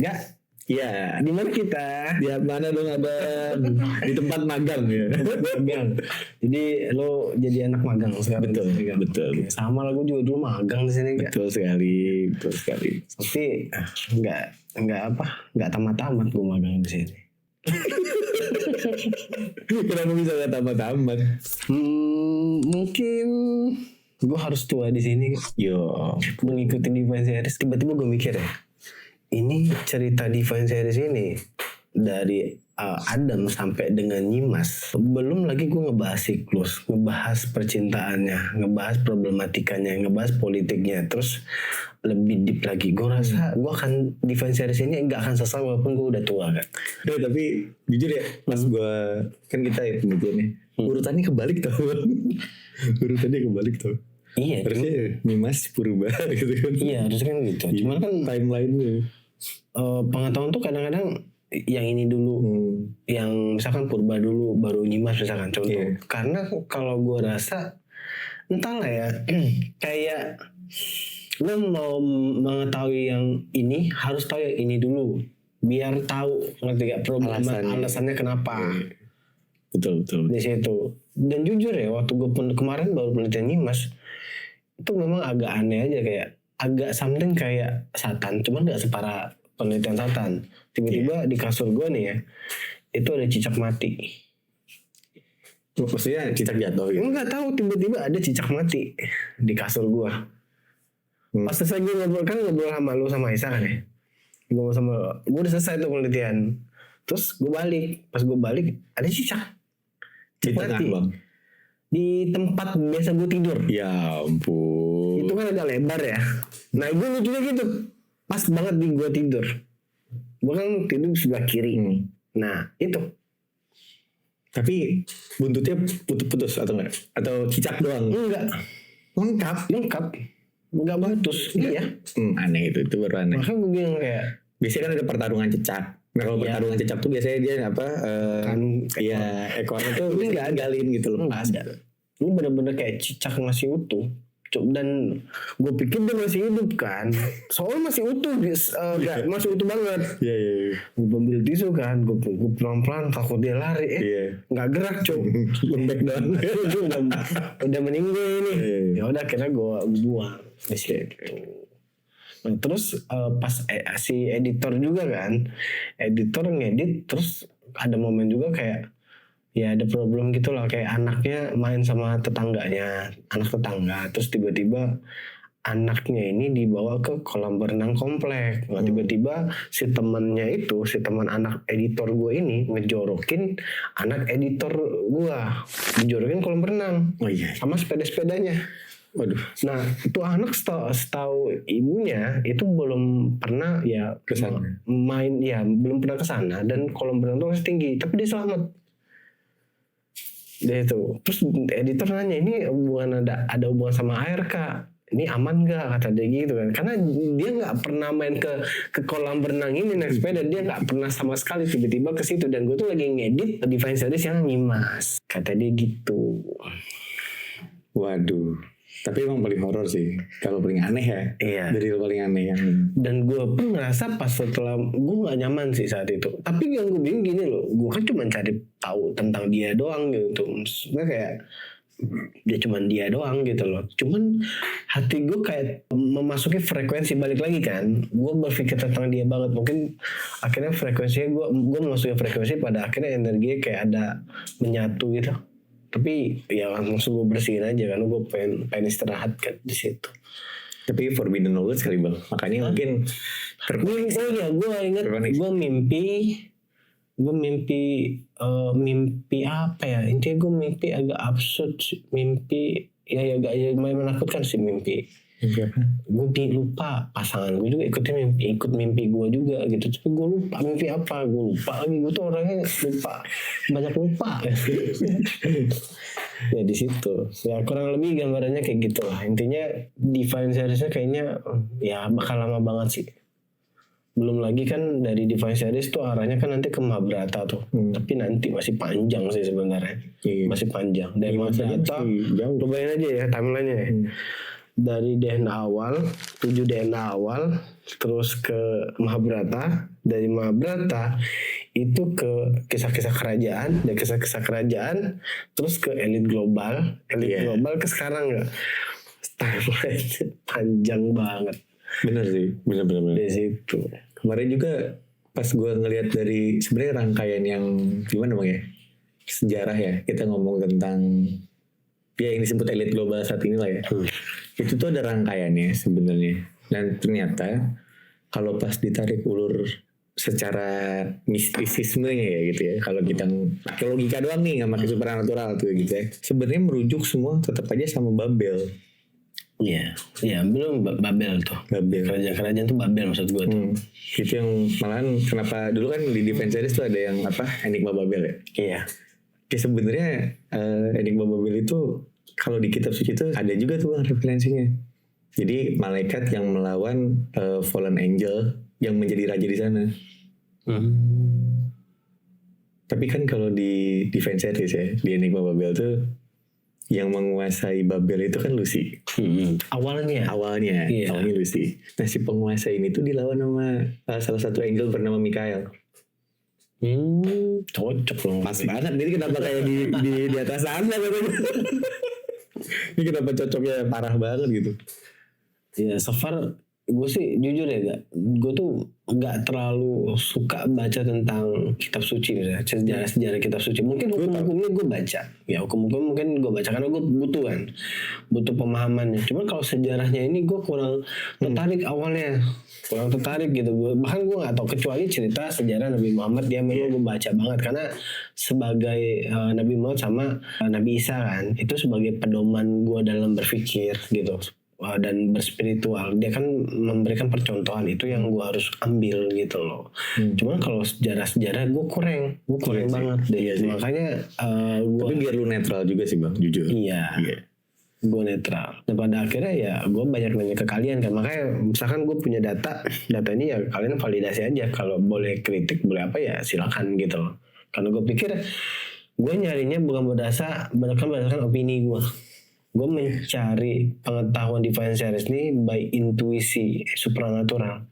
Enggak. Ya, Di mana kita? di mana dong ada di tempat magang ya. Magang. Jadi lo jadi anak magang sekarang. Betul, di sini, kan? betul. Oke, sama lah gue juga dulu magang di sini kan. Betul sekali, betul sekali. Tapi nggak tamat-tamat gue magang di sini. Kenapa bisa gak tamat-tamat? Mungkin gue harus tua di sini. Yo, Mengikuti Divine Series, tiba-tiba gue mikir ya, ini cerita Divine Series ini dari Adam sampai dengan Nyimas, belum lagi gue ngebahas siklus, ngebahas percintaannya, ngebahas problematikanya, ngebahas politiknya, terus lebih deep lagi. Gue rasa gue akan Divine Series ini nggak akan selesai walaupun gue udah tua kan. tapi jujur ya, pas gue kan kita ya pembukuannya urutannya kebalik tau. Urutannya kebalik tau. Iya, Harusnya Nyimas Purba gitu kan. iya harusnya kan gitu. Cuman kan timeline-nya. pengetahuan tuh kadang-kadang yang ini dulu, yang misalkan Purba dulu baru Nyimas misalkan contoh. Iya. Karena kalau gue rasa entahlah ya, kayak lo mau mengetahui yang ini harus tahu yang ini dulu biar tahu ngerti gak alasannya kenapa. Betul. Di situ. Dan jujur ya, waktu gue kemarin baru penelitian Nyimas, itu memang agak aneh aja, kayak agak something kayak Satan, cuman gak separah penelitian Satan. Tiba-tiba di kasur gue nih ya, itu ada cicak mati. Maksudnya cicak jatuh gitu. Enggak tahu, tiba-tiba ada cicak mati di kasur gue. Pas selesai gue ngobrol sama lu sama Isa kan ya, gue udah selesai tuh penelitian. Terus gue balik, pas gue balik ada cicak mati Bang. di tempat biasa gue tidur. Ya ampun. Itu kan agak lebar ya. Nah gue lucunya gitu, pas banget di gue tidur. Gue kan tidur sebelah kiri. Nah itu. Tapi buntutnya putus-putus atau enggak? Atau cicak doang? Enggak. Lengkap. Enggak putus. Iya. Aneh itu baru aneh. Makanya gue bilang kayak, Biasanya kan ada pertarungan cicak. Nah kalau pertarungan cicak tuh biasanya dia apa? Ekornya tuh galin gitu lepas. Ini bener-bener kayak cicak masih utuh. Dan gue pikir dia masih hidup kan, soalnya masih utuh, masih utuh banget. Iya. Gue ambil tisu kan, gue pelan-pelan takut dia lari, nggak gerak lembek doang. udah meninggal ini. Ya udah akhirnya gue buang di situ. Nah, terus pas si editor juga kan, editor ngedit, terus ada momen juga kayak ya ada problem gitu lah, kayak anaknya main sama tetangganya, anak tetangga, terus tiba-tiba anaknya ini dibawa ke kolam berenang komplek. Nah, tiba-tiba si teman anak editor gue ini ngejorokin anak editor gue, dijorokin kolam berenang. Oh iya. Sama sepeda-sepedanya. Waduh. Nah itu anak setahu ibunya itu belum pernah ya kesana main, ya belum pernah kesana, dan kolam berenang itu tinggi, tapi dia selamat. Dia itu, terus editor nanya, ini ada hubungan sama air kak, ini aman gak, kata dia gitu kan, karena dia nggak pernah main ke kolam berenang ini naik sepeda, dia nggak pernah sama sekali, tiba-tiba ke situ, dan gue tuh lagi ngedit Divine Series yang Nyimas, kata dia gitu. Waduh, tapi emang paling horor sih, kalau paling aneh ya. Iya. Dari paling aneh yang. Dan gue pun ngerasa pas setelah gue nggak nyaman sih saat itu. Tapi yang gue bingung gini loh, gue kan cuma cari tahu tentang dia doang gitu. Maksudnya kayak dia cuman dia doang gitu loh. Cuman hati gue kayak memasuki frekuensi balik lagi kan. Gue berpikir tentang dia banget. Mungkin akhirnya frekuensinya gue memasuki frekuensi, pada akhirnya energi kayak ada menyatu gitu. Tapi ya langsung gue bersihin aja karena gue pengen istirahat kan di situ. Tapi forbidden knowledge kali bang, makanya mungkin. Gue ingat gue mimpi apa ya, intinya gue mimpi agak absurd, mimpi ya agak menakutkan sih mimpi. Gue lupa, pasangan gue juga ikut mimpi gue juga gitu, tapi gue lupa mimpi apa, gue lupa lagi, gue tuh orangnya banyak lupa. Ya di situ ya kurang lebih gambarannya kayak gitu lah. Intinya Divine Series-nya kayaknya ya bakal lama banget sih. Belum lagi kan dari Divine Series tuh arahnya kan nanti ke Mahabharata tuh. Tapi nanti masih panjang sih sebenarnya. Masih panjang. Dari Mahabharata, lu bayangin aja ya timeline-nya ya. Dari DNA awal, 7 DNA awal, terus ke Mahabharata, dari Mahabharata itu ke kisah-kisah kerajaan, dari kisah-kisah kerajaan terus ke elit global ke sekarang nggak, timeline panjang banget Bener sih, bener. di situ. Kemarin juga pas gue ngelihat dari sebenarnya rangkaian yang gimana bang ya, sejarah ya, kita ngomong tentang ya yang disebut elit global saat ini lah ya. Itu tuh ada rangkaiannya sebenarnya, dan ternyata kalau pas ditarik ulur secara mistisismenya ya gitu ya, kalau kita pakai logika doang nih, nggak pakai supernatural tuh gitu ya, sebenarnya merujuk semua tetap aja sama Babel. Iya, belum Babel tuh. Babel. Kerajaan tuh Babel maksud gue tuh. Itu yang malahan kenapa dulu kan di Defense Series tuh ada yang apa, Enigma Babel ya. Iya. Ya sebenarnya Enigma Babel itu kalau di kitab suci itu ada juga tuh Bang, referensinya. Jadi malaikat yang melawan fallen angel yang menjadi raja di sana. Tapi kan kalau di Defense Series ya, di Enigma Babel tuh yang menguasai Babel itu kan Lucy. Awalnya Awalnya Lucy. Nah si penguasa ini tuh dilawan sama salah satu angel bernama Mikael. Cocok loh. Pas banget. Ini kenapa kayak di atas sana katanya. Ini kenapa cocoknya parah banget gitu. Ya so far gue sih jujur ya gue tuh nggak terlalu suka baca tentang kitab suci misalnya sejarah kitab suci. Mungkin hukum-hukumnya gue baca, ya hukum-hukum mungkin gue baca karena gue butuh pemahamannya. Cuman kalau sejarahnya ini gue kurang tertarik awalnya, kurang tertarik gitu. Bahkan gue nggak tahu kecuali cerita sejarah Nabi Muhammad, dia memang gue baca banget karena sebagai Nabi Muhammad sama Nabi Isa kan, itu sebagai pedoman gue dalam berpikir gitu dan berspiritual. Dia kan memberikan percontohan, itu yang gue harus ambil gitu loh. Cuman kalau sejarah gue kurang banget deh. Iya sih. Makanya Tapi biar lu netral juga sih bang, jujur. Iya. Gue netral. Dan pada akhirnya ya gue banyak nanya ke kalian kan. Makanya misalkan gue punya data ini ya kalian validasi aja. Kalau boleh kritik boleh apa ya silakan gitu loh. Karena gue pikir gue nyarinya bukan berdasarkan opini gue. Gue mencari pengetahuan Divine Series ini by intuisi supranatural.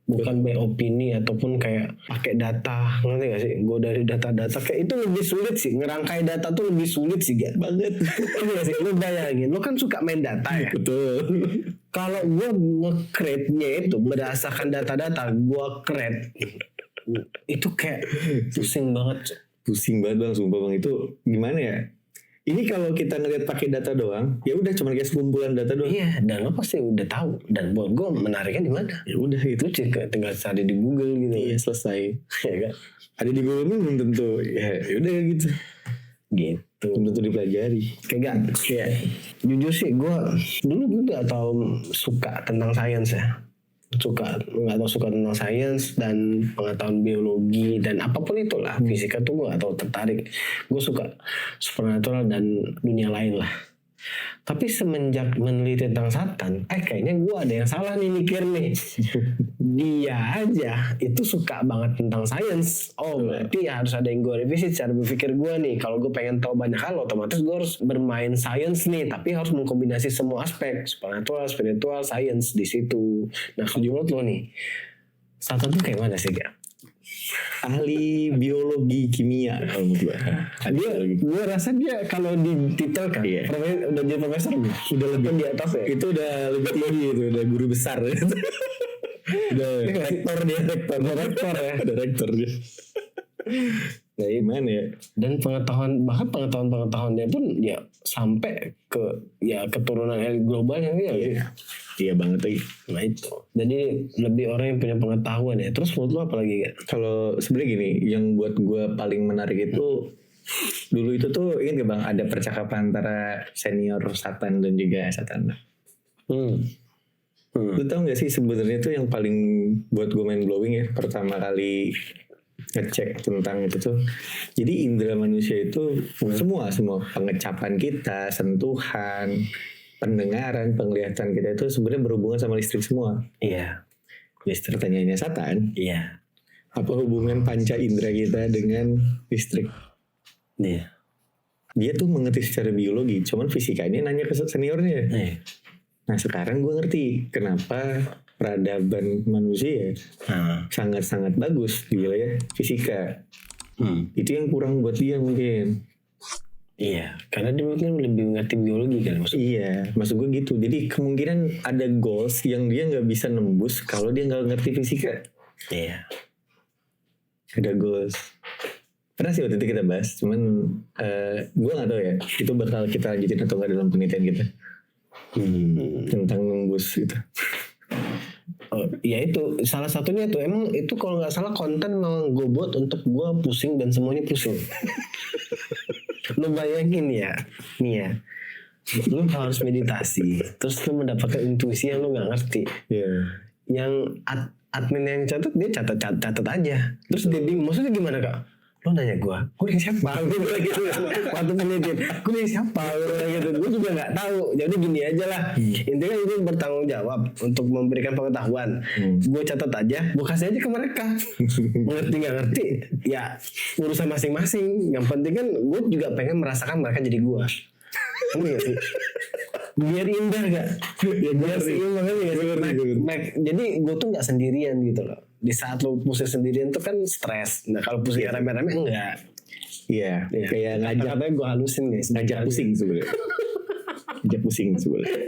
Bukan by opini ataupun kayak pakai data, ngerti gak sih? Gue dari data-data kayak itu lebih sulit sih, ngerangkai data tuh lebih sulit sih gak? Banget. Ngerti gak sih? Lu bayangin, lu kan suka main data ya. Betul. Kalau gue nge-create-nya itu berdasarkan data-data, gue create itu kayak pusing banget. Pusing banget bang, sumpah bang, itu gimana ya? Ini kalau kita ngeliat pakai data doang, ya udah cuma kayak sekumpulan data doang. Iya, dan lo pasti udah tahu. Dan buat gue menariknya di mana? Ya udah itu Tinggal cari di Google gitu. Iya selesai. Ya kan? Ada di Google belum tentu. Ya udah gitu. Gitu. Belum tentu dipelajari. Kayak jujur sih gue dulu gue gak tau suka tentang sains ya. Nggak tahu suka tentang sains dan pengetahuan biologi dan apapun itulah, fisika tuh gue nggak tahu tertarik. Gue suka supernatural dan dunia lain lah. Tapi semenjak meneliti tentang Satan, kayaknya gue ada yang salah nih mikir nih. Dia aja itu suka banget tentang sains. Berarti harus ada yang gue revisi cara berpikir gue nih. Kalau gue pengen tahu banyak hal, otomatis gue harus bermain sains nih. Tapi harus mengkombinasi semua aspek, supernatural, spiritual, sains di situ. Nah, kalau menurut lo nih, Satan tuh kayak mana sih, Gak? Ahli biologi kimia kalau menurut Gue rasa dia kalau di titel kan udah jadi profesor udah lebih di atas ya. Itu udah lebih tinggi, itu udah guru besar. Udah rektor dia. Udah rektor dia. Nah gimana ya? Dan pengetahuan dia pun ya sampai ke keturunan elit global yang Iya banget lagi. Nah itu. Jadi lebih orang yang punya pengetahuan ya. Terus menurut lo apa lagi kan? Kalau sebenarnya gini, yang buat gue paling menarik itu dulu itu tuh ingat gak bang, ada percakapan antara senior Satan dan juga Satan. Lu tau gak sih sebenarnya tuh yang paling buat gue mind blowing ya, pertama kali ngecek tentang itu tuh, jadi indera manusia itu semua pengecapan kita, sentuhan, pendengaran, penglihatan kita itu sebenarnya berhubungan sama listrik semua. Iya. Listrik. Pertanyaannya Satan. Iya. Apa hubungan panca indera kita dengan listrik? Iya. Dia tuh mengerti secara biologi, cuman fisikanya nanya ke seniornya. Iya. Nah sekarang gue ngerti kenapa peradaban manusia sangat-sangat bagus di wilayah fisika. Itu yang kurang buat dia mungkin. Iya, karena dia mungkin lebih ngerti biologi kan maksudnya. Iya, maksud gue gitu. Jadi kemungkinan ada goals yang dia nggak bisa nembus kalau dia nggak ngerti fisika. Iya. Ada goals. Pernah sih waktu itu kita bahas, cuman gue nggak tahu ya. Itu bakal kita lanjutin atau nggak dalam penelitian kita tentang nembus itu. Oh, ya itu salah satunya tuh emang itu kalau nggak salah konten memang gue buat untuk gue pusing dan semuanya pusing. Lu bayangin ya, nih ya, lu harus meditasi, terus lu mendapatkan intuisi yang lu nggak ngerti. Yang admin yang catat dia catat aja, terus dia bingung maksudnya gimana kak? Lo nanya gue yang siapa? Gue bilang gitu. Waktu penelitian, gue yang siapa? Gue juga nggak tahu. Jadi gini aja lah. Intinya itu bertanggung jawab untuk memberikan pengetahuan. Gue catat aja, gue kasih aja ke mereka. Ngerti nggak ngerti? Ya urusan masing-masing. Yang penting kan gue juga pengen merasakan mereka jadi gue. Iya sih. Biar indah gak? Ya biar seimbang kan ya. Jadi gue tuh gak sendirian gitu loh. Di saat lo pusing sendirian tuh kan stres. Nah kalau pusing rame-rame enggak. Iya. Kayak ngajak. Katanya gue halusin guys. Ngajak pusing sebenarnya. Ngajak pusing sebenarnya.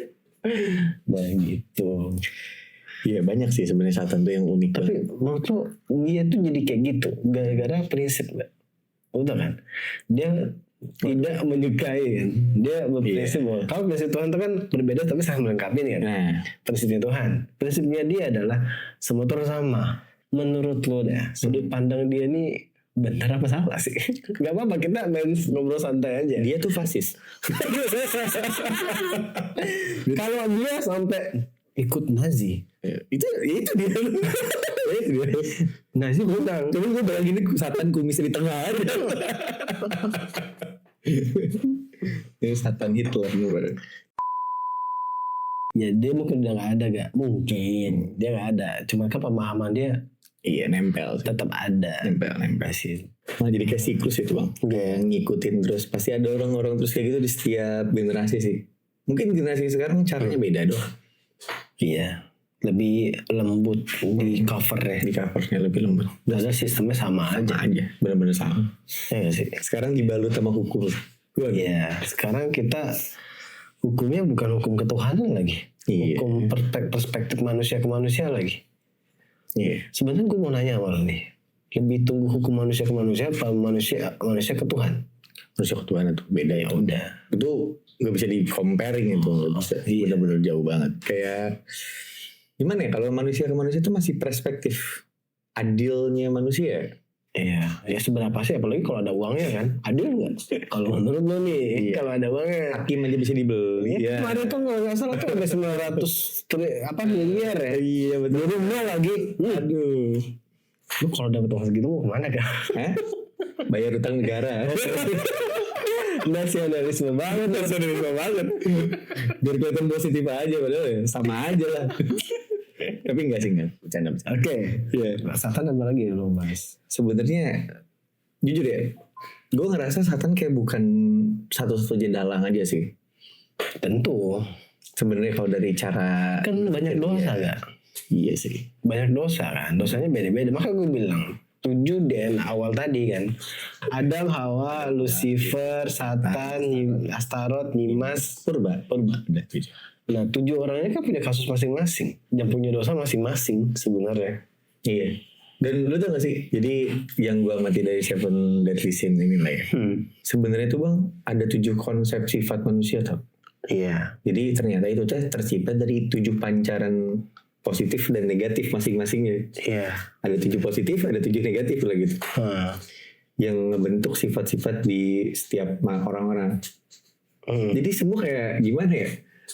Nah gitu. Iya banyak sih sebenarnya setan tuh yang unik. Tapi menurut lo dia tuh jadi kayak gitu gara-gara prinsip gak? Udah kan? Dia tidak menyukai kan. Dia berprinsip bahwa kalau prinsip Tuhan itu kan berbeda tapi saling melengkapi kan. Prinsipnya Tuhan, prinsipnya dia adalah semua Tuhan sama. Menurut lo deh, sudut pandang dia nih benar apa salah sih? Gak apa-apa, kita main ngobrol santai aja. Dia tuh fasis. Kalau dia sampai ikut Nazi, itu dia. Nazi bilang, coba gue bayangin ini satan kumis di tengah aja. Ini satan Hitler nih. Ya dia mungkin udah gak ada gak? Mungkin dia gak ada. Cuma kan pemahaman dia nempel tetap ada. Nempel sih. Nah jadi kayak siklus itu bang. Kayak ngikutin terus. Pasti ada orang-orang terus kayak gitu di setiap generasi sih. Mungkin generasi sekarang caranya beda doang. Iya. Lebih lembut di covernya. Di covernya lebih lembut. Padahal sistemnya sama aja. Benar-benar sama. Ya gak sih? Sekarang dibalut sama hukum. Iya. Sekarang kita hukumnya bukan hukum ketuhanan lagi. Hukum perspektif manusia ke manusia lagi. Iya. Sebenarnya gue mau nanya sama lo nih. Lebih tunggu hukum manusia ke manusia apa manusia ke Tuhan? Manusia ke Tuhan itu beda ya. Udah. Itu gak bisa di comparing itu. Gak bisa. Benar-benar jauh banget. Kayak gimana ya, kalau manusia ke manusia itu masih perspektif adilnya manusia. Iya, ya seberapa sih, apalagi kalau ada uangnya kan, adil nggak? Kalau menurut lo nih, kalau ada uangnya, hakim aja bisa dibeli. Ya. Kemarin tuh nggak salah tuh ada 900 miliar ya. Iya betul. Di rumah lagi, aduh. Lu kalau dapat uang segitu mau kemana kan? Bayar utang negara. Nasionalisme banget. Biar kelihatan positif aja, padahal ya sama aja lah. Tapi enggak sih, enggak. Bercanda. Oke. Satan apa lagi lo mas? Sebenarnya jujur ya, gue ngerasa Satan kayak bukan satu-satunya dalang aja sih. Tentu. Sebenarnya kalau dari cara kan banyak dosa gak? Iya sih. Banyak dosa kan. Dosanya beda-beda. Maka gue bilang 7 DNA awal tadi kan. Adam, Hawa, Lucifer, Satan, Astaroth, Nimas, Purba. Nah 7 orang ini kan punya kasus masing-masing dan punya dosa masing-masing sebenarnya. Iya. Dan lu tau gak sih, jadi yang gue amati dari Seven Deadly Sin ini lah ya, sebenarnya tuh bang ada 7 konsep sifat manusia tau. Iya. Jadi ternyata itu tercipta dari 7 pancaran positif dan negatif masing-masingnya. Iya. Ada 7 positif, ada 7 negatif lah gitu. Yang ngebentuk sifat-sifat di setiap orang-orang. Jadi semua kayak gimana ya?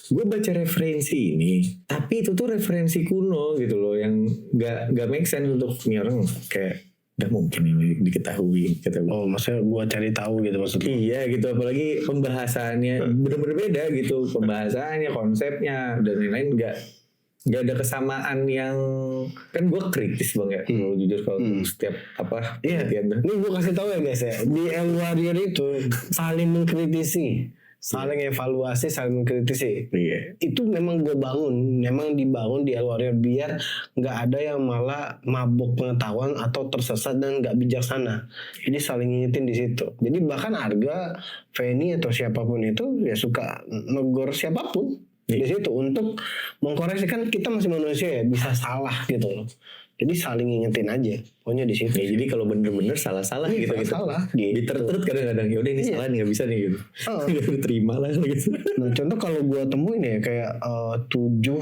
Gue baca referensi ini, tapi itu tuh referensi kuno gitu loh, yang gak make sense untuk ini orang kayak gak mungkin ini diketahui. Oh, maksudnya gue cari tahu gitu maksudnya? Iya gitu, apalagi pembahasannya bener-bener beda gitu, pembahasannya, konsepnya dan lain-lain gak ada kesamaan yang kan gue kritis bang ya, jujur kalau setiap apa. Iya. Ini gue kasih tahu ya guys ya, di El Warrior itu saling mengkritisi. saling evaluasi, saling kritisi. Iya. Itu memang gue bangun, memang dibangun di Warrior biar nggak ada yang malah mabuk pengetahuan atau tersesat dan nggak bijaksana. Jadi saling ngingetin di situ. Jadi bahkan Arga, Feni atau siapapun itu ya suka negor siapapun di situ untuk mengkoreksi, kan kita masih manusia ya, bisa salah gitu loh. Jadi saling ngingetin aja, pokoknya di situ. Ya, jadi kalau bener-bener salah-salah Iya, gitu salah, gitu. gitu. Ditertert kadang-kadang, ya udah ini salah nih, nggak bisa nih gitu. Nggak terima lah gitu. Nah contoh kalau gue temuin ya kayak 7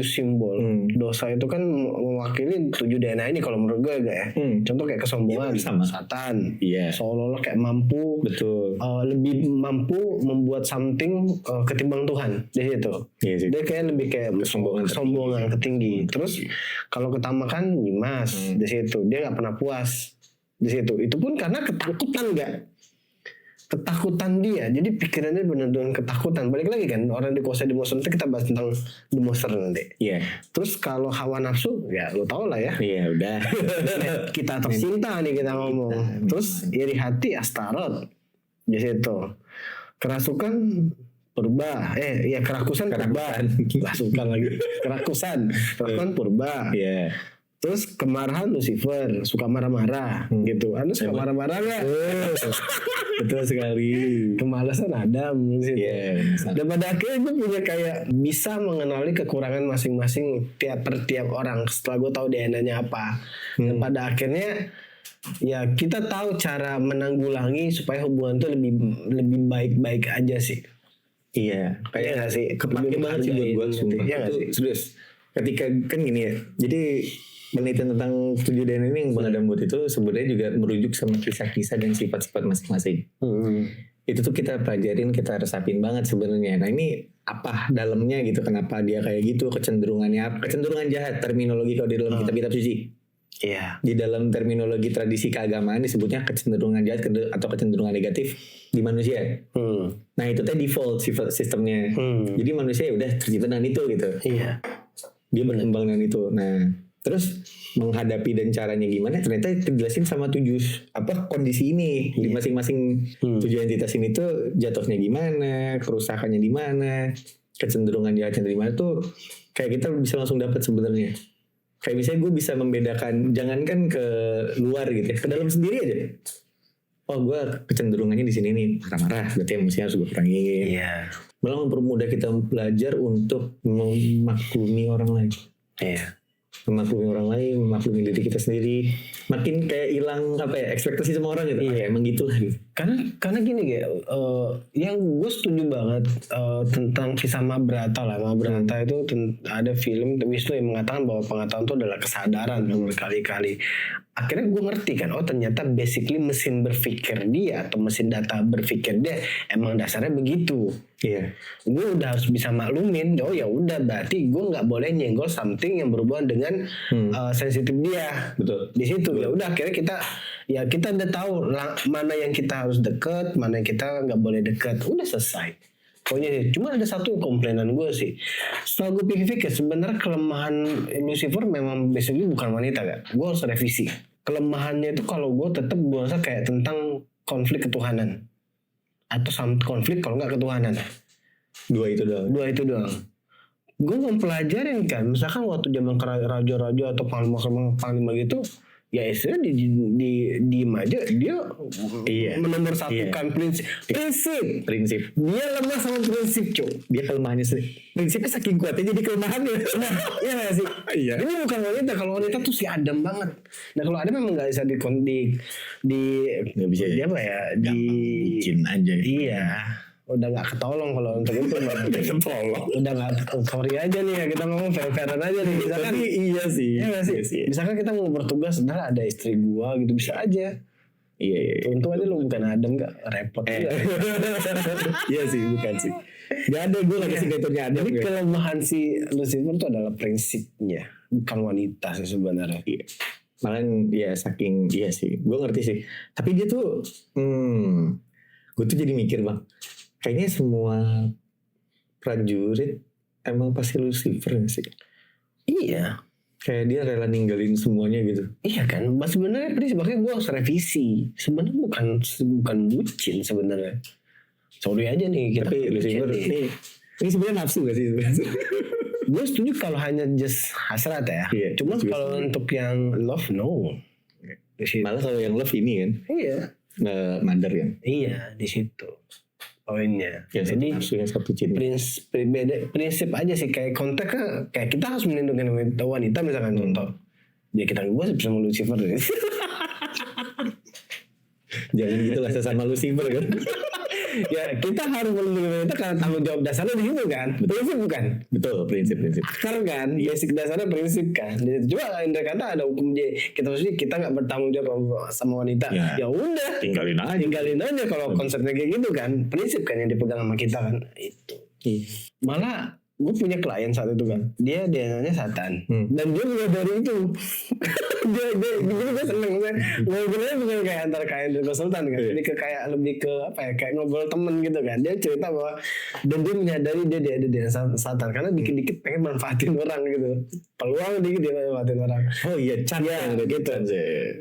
simbol dosa itu kan mewakili 7 DNA ini kalau menurut gue ya. Contoh kayak kesombongan, Iya, sama. Satan, Iya. seolah-olah kayak mampu, Betul. lebih mampu membuat something ketimbang Tuhan di situ. Iya sih. Dia kayak lebih kayak kesombongan ketinggi. Terus kalau ketamakan nyimas di situ, dia nggak pernah puas di situ. Itu pun karena ketakutan dia, jadi pikirannya benar-benar ketakutan. Balik lagi kan, orang dikuasai di monster, nanti kita bahas tentang the monster nanti. Iya. Terus kalau hawa nafsu, ya lo tau lah ya. Iya udah. Kita tercinta nih kita ngomong. Terus iri hati Astaroth di situ. Kerasukan purba, kerakusan purba. Kerasukan lagi. Kerakusan purba. Iya. Terus kemarahan Lucifer, suka marah-marah gitu. Anda suka marah-marah nggak? Betul sekali. Kemalasan Adam gitu. Iya. Dan pada akhirnya gue punya kayak bisa mengenali kekurangan masing-masing tiap orang setelah gue tahu DNA-nya apa. Dan pada akhirnya ya kita tahu cara menanggulangi supaya hubungan itu lebih baik-baik aja sih. Iya. Kayak nggak sih? Kepake banget sih buat gue. Iya nggak sih? Serius. Ketika kan gini ya. Jadi penelitian tentang 7 DNA ini yang Bang Adam buat itu sebenarnya juga merujuk sama kisah-kisah dan sifat-sifat masing-masing. Itu tuh kita pelajarin, kita resapin banget sebenarnya. Nah ini apa dalamnya gitu, kenapa dia kayak gitu, kecenderungannya apa? Kecenderungan jahat, terminologi kalau di dalam kitab-kitab suci. Iya. Di dalam terminologi tradisi keagamaan disebutnya kecenderungan jahat atau kecenderungan negatif di manusia. Nah itu teh default sifat sistemnya. Jadi manusia ya udah tercipta dengan itu gitu. Iya. Dia berkembang dengan itu. Nah terus menghadapi dan caranya gimana, ternyata dijelasin sama 7 kondisi ini di masing-masing 7 entitas ini tuh jatuhnya gimana, kerusakannya di mana, kecenderungan jahatnya di mana tuh kayak kita bisa langsung dapat sebenarnya. Kayak misalnya gue bisa membedakan, jangankan ke luar gitu ya, ke dalam sendiri aja. Oh gue kecenderungannya di sini nih marah-marah, berarti emosinya harus gue kurangin. Iya. Malah mempermudah kita belajar untuk memaklumi orang lain. Iya. Memaklumi orang lain, memaklumi diri kita sendiri, makin kayak hilang ekspektasi sama orang gitu. Iya. Emang gitulah gitu. Karena gini kayak yang gue setuju banget tentang kisah Mahabharata lah. Mahabharata itu ada film Wisnu yang mengatakan bahwa pengetahuan itu adalah kesadaran yang berkali-kali. Akhirnya gue ngerti kan, oh ternyata basically mesin berpikir dia atau mesin data berpikir dia emang dasarnya begitu. Iya. Gue udah harus bisa maklumin, oh ya udah berarti gue nggak boleh nyenggol something yang berhubungan dengan sensitif dia. Betul. Di situ ya udah akhirnya kita udah tahu mana yang kita harus deket, mana yang kita nggak boleh deket. Udah selesai. Pokoknya cuma ada satu komplainan gue sih. Setelah gue pikir-pikir sebenarnya kelemahan Lucifer memang basically bukan wanita kan. Gue harus revisi. Kelemahannya itu kalau gue tetap gue rasa kayak tentang konflik ketuhanan atau konflik kalau nggak ketuhanan. Dua itu doang. Gue mempelajarin kan, misalkan waktu zaman raja-raja atau panglima gitu, ya istilahnya diem aja dia menomor satukan prinsip. Dia lemah sama prinsip, cuy. Dia kelemahannya sendiri. Prinsipnya saking kuatnya jadi kelemahannya. Nah, iya gak sih? Iya. Ini bukan wanita. Kalau wanita tuh si Adam banget. Nah kalau Adam memang gak bisa nggak bisa ya. Dia apa ya? Bikin aja. Iya. Udah gak ketolong kalau untuk itu. Udah gak, sorry aja nih ya, kita ngomong fair-fairan aja nih. Misalkan, iya sih. Iya gak sih? Iya. Misalkan kita mau bertugas, sebenarnya ada istri gua gitu, bisa aja. Iya. Untung aja lu bukan Adam, gak repot juga. Iya sih, bukan sih. Gak ada, gue lagi signaturnya Adam. Jadi kelemahan si Lucifer itu adalah prinsipnya, bukan wanita sih sebenarnya. Iya. Malah ya saking, iya sih. Gue ngerti sih. Tapi dia tuh, gue tuh jadi mikir bang. Kayaknya semua prajurit emang pasti Lucifer gak sih? Iya. Kayak dia rela ninggalin semuanya gitu. Iya kan, sebenarnya prinsip makanya gue harus revisi. Sebenarnya bukan bucin sebenarnya. sorry aja nih kita. Tapi Lucifer ini sebenarnya nafsu gak sih? Gue setuju kalau hanya just hasrat ya. Iya, Cuma juga kalau setuju. untuk yang love no. Di situ. Malah kalau yang love ini kan Iya. mother kan. Iya di situ poinnya. Yang satu Jadi nafsu yang satu cinta. prinsip aja sih kayak konteksnya kayak kita harus melindungi wanita misalkan contoh. Ya kita gue sama Lucifer. Jangan gitu lah sesama Lucifer kan. Ya kita harus melindungi wanita karena tanggung jawab dasarnya di situ kan. Prinsip bukan? Betul, prinsip. Akar kan, basic dasarnya prinsip kan. Cuma Indra kata ada hukum kita maksudnya kita nggak bertanggung jawab sama wanita. Ya. Ya udah, Tinggalin aja. kalau konsepnya kayak gitu kan, prinsip kan yang dipegang sama kita kan. Itu. Malah gue punya klien saat itu kan, dia DNA-nya Satan dan dia menyadari itu. dia gue seneng kan ngobrolnya bukan kayak antar klien dan konsultan kan, jadi kayak lebih ke apa ya, kayak ngobrol temen gitu kan. Dia cerita bahwa dan dia menyadari dia ada DNA Satan karena dikit-dikit pengen manfaatin orang gitu, peluang dikit dia manfaatin orang. Oh iya, cat Ya, gitu.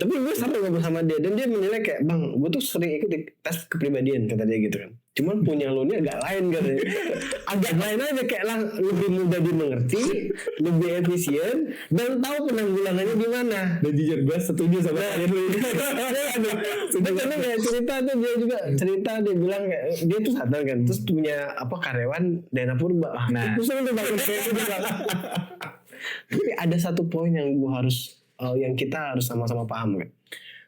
Tapi gue sering ngobrol sama dia dan dia menilai kayak, bang, gue tuh sering ikut tes kepribadian kata dia gitu kan. Cuman punya lo ini agak lain katanya. Agak lain aja kayak lebih mudah dimengerti, lebih efisien dan tahu penanggulangannya gimana. Dan jujur gue setuju sama kalian lu. Dan karena kayak cerita tuh dia bilang kayak dia tuh sadar kan, terus punya apa karyawan Dana Purba. Nah, Terus itu bangun kayak gitu bang. Tapi ada satu poin yang gue harus yang kita harus sama-sama paham kan.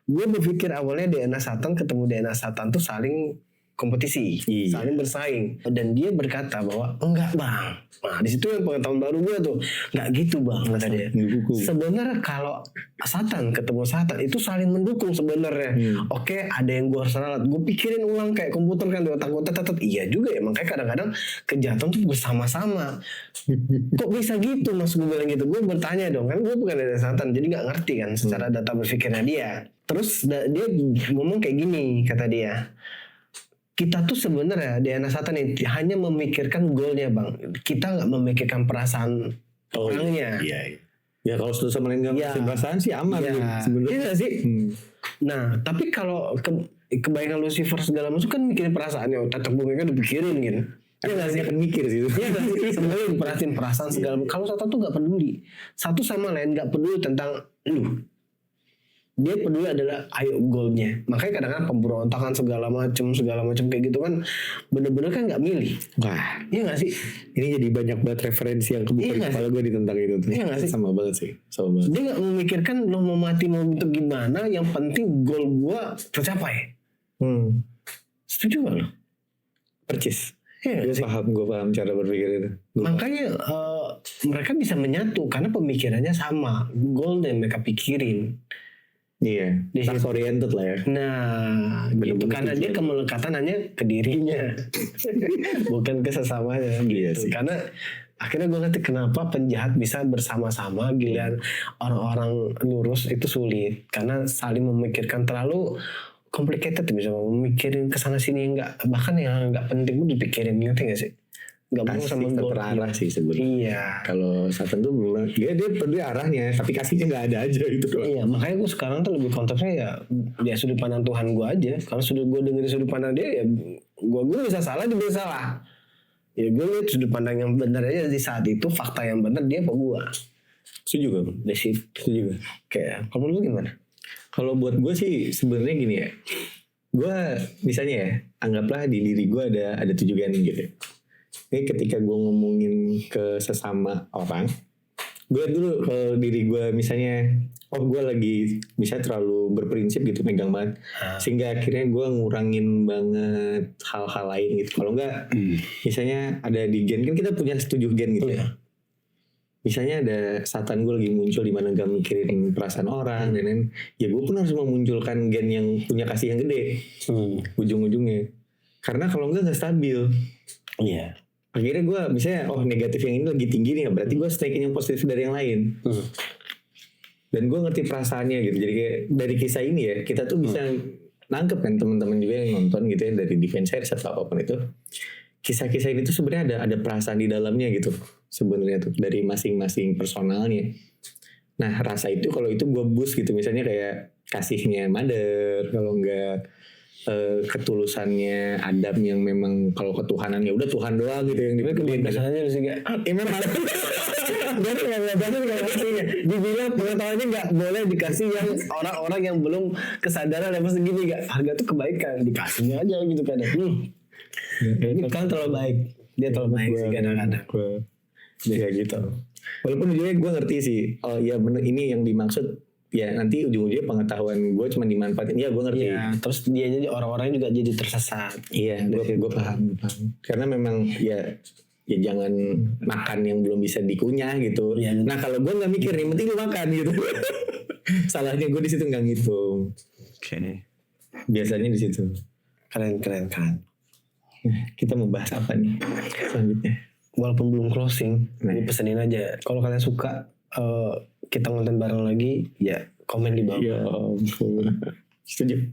Gue berpikir awalnya DNA Satan ketemu DNA Satan tuh saling kompetisi, saling bersaing, dan dia berkata bahwa enggak bang. Nah di situ yang pengetahuan baru gue tuh, enggak gitu bang kata dia. Sebenarnya kalau Satan ketemu Satan itu saling mendukung sebenarnya. Oke, ada yang gue harus ralat, gue pikirin ulang kayak komputer kan di otak gue, iya juga ya. Makanya kadang-kadang kejahatan tuh bersama-sama. Kok bisa gitu mas, gue bilang gitu. Gue bertanya dong, kan gue bukan dari Satan, jadi nggak ngerti kan secara data berpikirnya dia. Terus dia ngomong kayak gini, kata dia. Kita tuh sebenarnya DNA Satan ini hanya memikirkan goalnya bang. Kita nggak memikirkan perasaan orangnya. Iya. Ya kalau sudah sama lain nggak perasaan sih aman Iya sebenarnya. sih. Nah tapi kalau kebayangan Lucifer segala macam kan mikirin perasaannya, otak bumi kan dipikirin gitu. Ya nggak sih akan mikir sih. Iya nggak sih. Sebenarnya perhatiin perasaan segala macam. Kalau Satan tuh nggak peduli. Satu sama lain nggak peduli tentang lu. Dia peduli adalah ayo goalnya. Makanya kadang-kadang pemberontakan segala macam kayak gitu kan bener-bener kan nggak milih. Wah, iya nggak sih? Ini jadi banyak banget referensi yang kebuka di kepala gue di tentang itu tuh. Iya nggak sih? Sama banget sih, sama banget. Dia nggak memikirkan lo mau mati mau bentuk gimana. Yang penting goal gua tercapai. Setuju gak lo? Percis. Iya Gue paham cara berpikir itu. Makanya mereka bisa menyatu karena pemikirannya sama. Goal yang mereka pikirin. Iya, task oriented lah ya. Nah, gitu. Karena dia kemelekatan hanya ke dirinya, bukan ke sesamanya. Gitu. Iya sih. Karena akhirnya gue ngerti kenapa penjahat bisa bersama-sama, giliran orang-orang lurus itu sulit. Karena saling memikirkan terlalu complicated, bisa memikirin kesana sini enggak, bahkan yang nggak penting pun dipikirin, ngerti nggak sih? Nggak mau sama goal terarah sih sebenarnya. Iya. Kalau Satan tuh memang dia peduli arahnya, tapi kasihnya nggak ada aja gitu doang. Iya, makanya gue sekarang tuh lebih konteksnya ya sudut pandang Tuhan gue aja. Kalau gue dengerin sudut pandang dia ya gue bisa salah, dia bisa salah. Ya gue lihat sudut pandang yang benar aja di saat itu, fakta yang benar dia apa gue. Setuju gak? Di situ. Setuju gak? Kayak kalau lu gimana? Kalau buat gue sih sebenarnya gini ya. Gue misalnya ya, anggaplah di diri gue ada 7 gen gitu. Ini ketika gue ngomongin ke sesama orang, gue dulu kalau diri gue misalnya, gue lagi misalnya terlalu berprinsip gitu, megang banget, sehingga akhirnya gue ngurangin banget hal-hal lain gitu. Kalau enggak, misalnya ada di gen, kan kita punya 7 gen gitu ya. Misalnya ada Satan gue lagi muncul di mana gak mikirin perasaan orang dan lain, ya gue pun harus memunculkan gen yang punya kasih yang gede, ujung-ujungnya. Karena kalau enggak stabil. Iya. Akhirnya gue misalnya negatif yang ini lagi tinggi nih, berarti gue naikin yang positif dari yang lain. Dan gue ngerti perasaannya gitu. Jadi kayak dari kisah ini ya, kita tuh bisa nangkep kan teman-teman juga yang nonton gitu ya, dari Divine Series atau apapun itu. Kisah-kisah ini tuh sebenarnya ada perasaan di dalamnya gitu. Sebenarnya tuh dari masing-masing personalnya. Nah rasa itu kalau itu gue boost gitu, misalnya kayak kasihnya mother, kalau enggak ketulusannya Adam yang memang kalau ketuhanan ya udah Tuhan doang gitu yang Kebiasaannya sih gak. Emang Dan nggak ngasihnya. Dibilang pengetahuannya nggak boleh dikasih yang orang-orang yang belum kesadaran apa segini gak. Harga tuh kebaikan dikasihnya aja gitu kadang. Ini kan terlalu baik. Dia terlalu baik sih kadang-kadang. Ya gitu. Walaupun ujungnya gue ngerti sih. Oh ya bener ini yang dimaksud. Ya nanti ujung-ujungnya pengetahuan gue cuma dimanfaatin. Ya gue ngerti. Ya, terus dia jadi orang-orang juga jadi tersesat. Iya, gue paham. Karena memang ya jangan makan yang belum bisa dikunyah gitu. Ya, nah kalau gue nggak mikir nih, penting lu makan gitu. Salahnya gue di situ nggak ngitung. Oke. Biasanya di situ. Keren. Kita mau bahas apa nih selanjutnya? Walaupun belum closing, gue pesenin aja. Kalau kalian suka kita nonton bareng lagi, ya komen di bawah. Ya ampun. Setuju.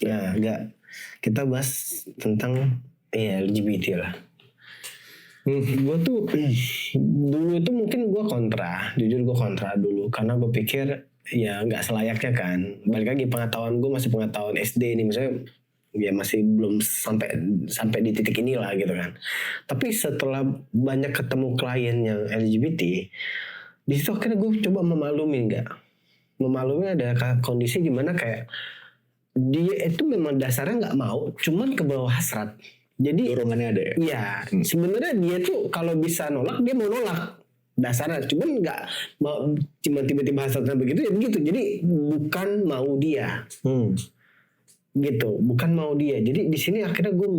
Ya enggak. Kita bahas tentang LGBT lah. Gue tuh dulu itu mungkin gue kontra, jujur gue kontra dulu karena gue pikir ya nggak selayaknya kan. Balik lagi pengetahuan gue masih pengetahuan SD nih, misalnya ya masih belum sampai di titik inilah gitu kan. Tapi setelah banyak ketemu klien yang LGBT, di situ akhirnya gue coba memaklumi ada kondisi gimana kayak dia itu memang dasarnya nggak mau, cuman ke bawah hasrat. Jadi dorongannya ada ya? Iya, sebenarnya dia tuh kalau bisa nolak dia mau nolak dasarnya, cuman nggak mau, cuma tiba-tiba hasratnya begitu ya begitu. Jadi bukan mau dia, gitu, bukan mau dia. Jadi di sini akhirnya gue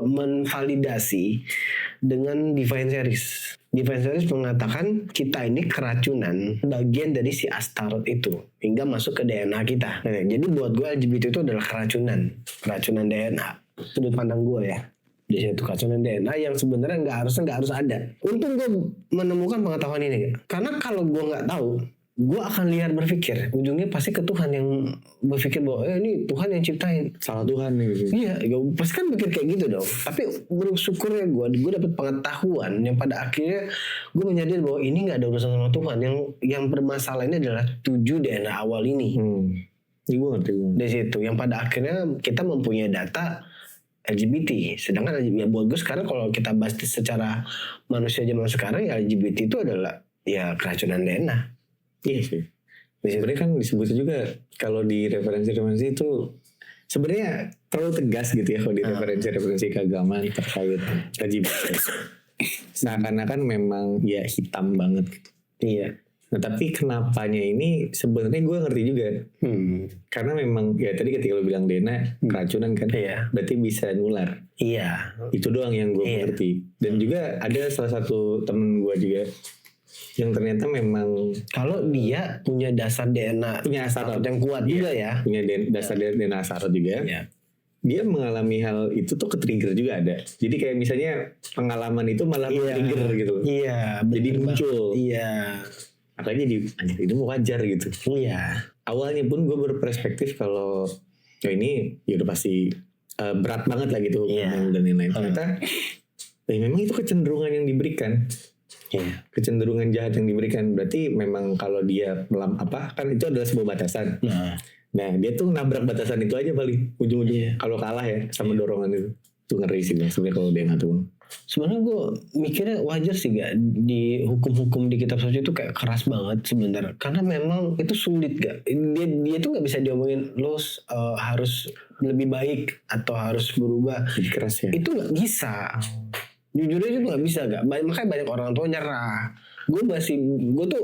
menvalidasi dengan Divine Series. Divine Series mengatakan kita ini keracunan bagian dari si Astaroth itu hingga masuk ke DNA kita. Nah, jadi buat gue LGBT itu adalah keracunan DNA. Sudut pandang gue ya, di situ keracunan DNA yang sebenarnya nggak harus ada. Untung gue menemukan pengetahuan ini, karena kalau gue nggak tahu, gue akan liar berpikir, ujungnya pasti ke Tuhan yang berpikir bahwa ini Tuhan yang ciptain, salah Tuhan nih gitu. Iya, gue pasti kan pikir kayak gitu dong. Tapi bersyukurnya gue dapet pengetahuan yang pada akhirnya gue menyadari bahwa ini nggak ada urusan sama Tuhan. Yang bermasalah ini adalah 7 DNA awal ini. Gue ngerti. Dari situ, yang pada akhirnya kita mempunyai data LGBT. Sedangkan ya buat gue sekarang kalau kita bahas secara manusia zaman sekarang ya LGBT itu adalah ya keracunan DNA. Iya sih. Sebenarnya kan disebutnya juga kalau di referensi itu sebenarnya terlalu tegas gitu ya kalau di referensi keagamaan terkait LGBT. Seakan-akan memang ya hitam banget gitu. Iya. Nah tapi kenapanya ini sebenarnya gue ngerti juga. Karena memang ya tadi ketika lo bilang DNA keracunan kan, berarti bisa nular. Iya. Itu doang yang gue ngerti. Dan juga ada salah satu temen gue juga yang ternyata memang kalau dia punya dasar DNA, punya Astaroth yang kuat juga ya, punya dasar DNA Astaroth juga. Dia mengalami hal itu tuh ke-trigger juga ada. Jadi kayak misalnya pengalaman itu malah trigger gitu. Iya. Jadi muncul. Iya. Makanya jadi anjir itu wajar gitu. Iya. Awalnya pun gue berperspektif kalau ini ya udah pasti berat banget lah gitu dan lain-lain. Ternyata memang itu kecenderungan yang diberikan. Kecenderungan jahat yang diberikan. Berarti memang kalau dia kan itu adalah sebuah batasan. Nah dia tuh nabrak batasan itu aja paling ujung-ujungnya. Kalau kalah ya sama dorongan itu. Itu ngeri sih sebenarnya kalau dia ngatur. Sebenarnya gue mikirnya wajar sih gak di hukum-hukum di kitab suci itu kayak keras banget sebenarnya. Karena memang itu sulit gak. Dia tuh gak bisa diomongin lo harus lebih baik atau harus berubah. Jadi keras ya. Itu gak bisa. Jujur aja itu gak bisa gak. Makanya banyak orang tua nyerah. Gue tuh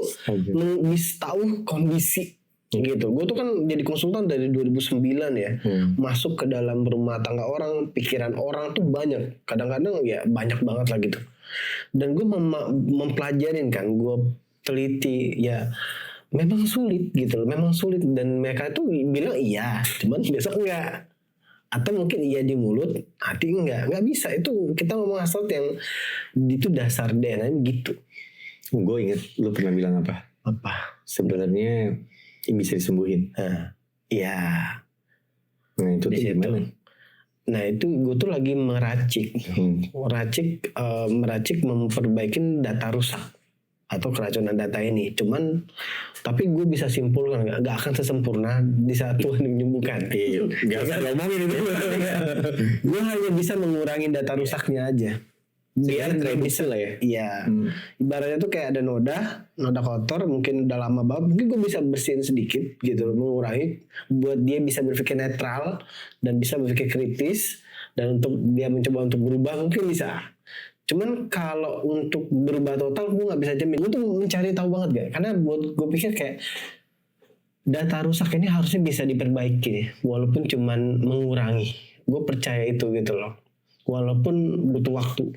tahu kondisi gitu. Gue tuh kan jadi konsultan dari 2009 ya. Masuk ke dalam rumah tangga orang, pikiran orang tuh banyak. Kadang-kadang ya banyak banget lah gitu. Dan gue mempelajarin kan, gue teliti ya. Memang sulit gitu loh, memang sulit. Dan mereka tuh bilang iya, cuman besok enggak. Atau mungkin iya di mulut, hati enggak bisa. Itu kita ngomong asal yang itu dasar DNA gitu. Gue inget lu pernah bilang apa? Sebenarnya ini bisa disembuhin. Iya. Nah itu gimana? Nah itu gue tuh lagi meracik memperbaiki data rusak. atau keracunan data ini. Cuman tapi gue bisa simpulkan nggak akan sesempurna di saat Tuhan menyembuhkan. Iya, nggak usah ngomongin itu. Gue hanya bisa mengurangi data rusaknya aja. Biar tereduksi lah ya. Iya. Ibaratnya tuh kayak ada noda kotor, mungkin udah lama banget, mungkin gue bisa bersihin sedikit gitu, mengurangi, buat dia bisa berpikir netral dan bisa berpikir kritis, dan untuk dia mencoba untuk berubah mungkin bisa. Cuman kalau untuk berubah total gue nggak bisa jamin. Gue tuh mencari tahu banget gak, karena buat gue pikir kayak data rusak ini harusnya bisa diperbaiki, walaupun cuman mengurangi. Gue percaya itu gitu loh, walaupun butuh waktu.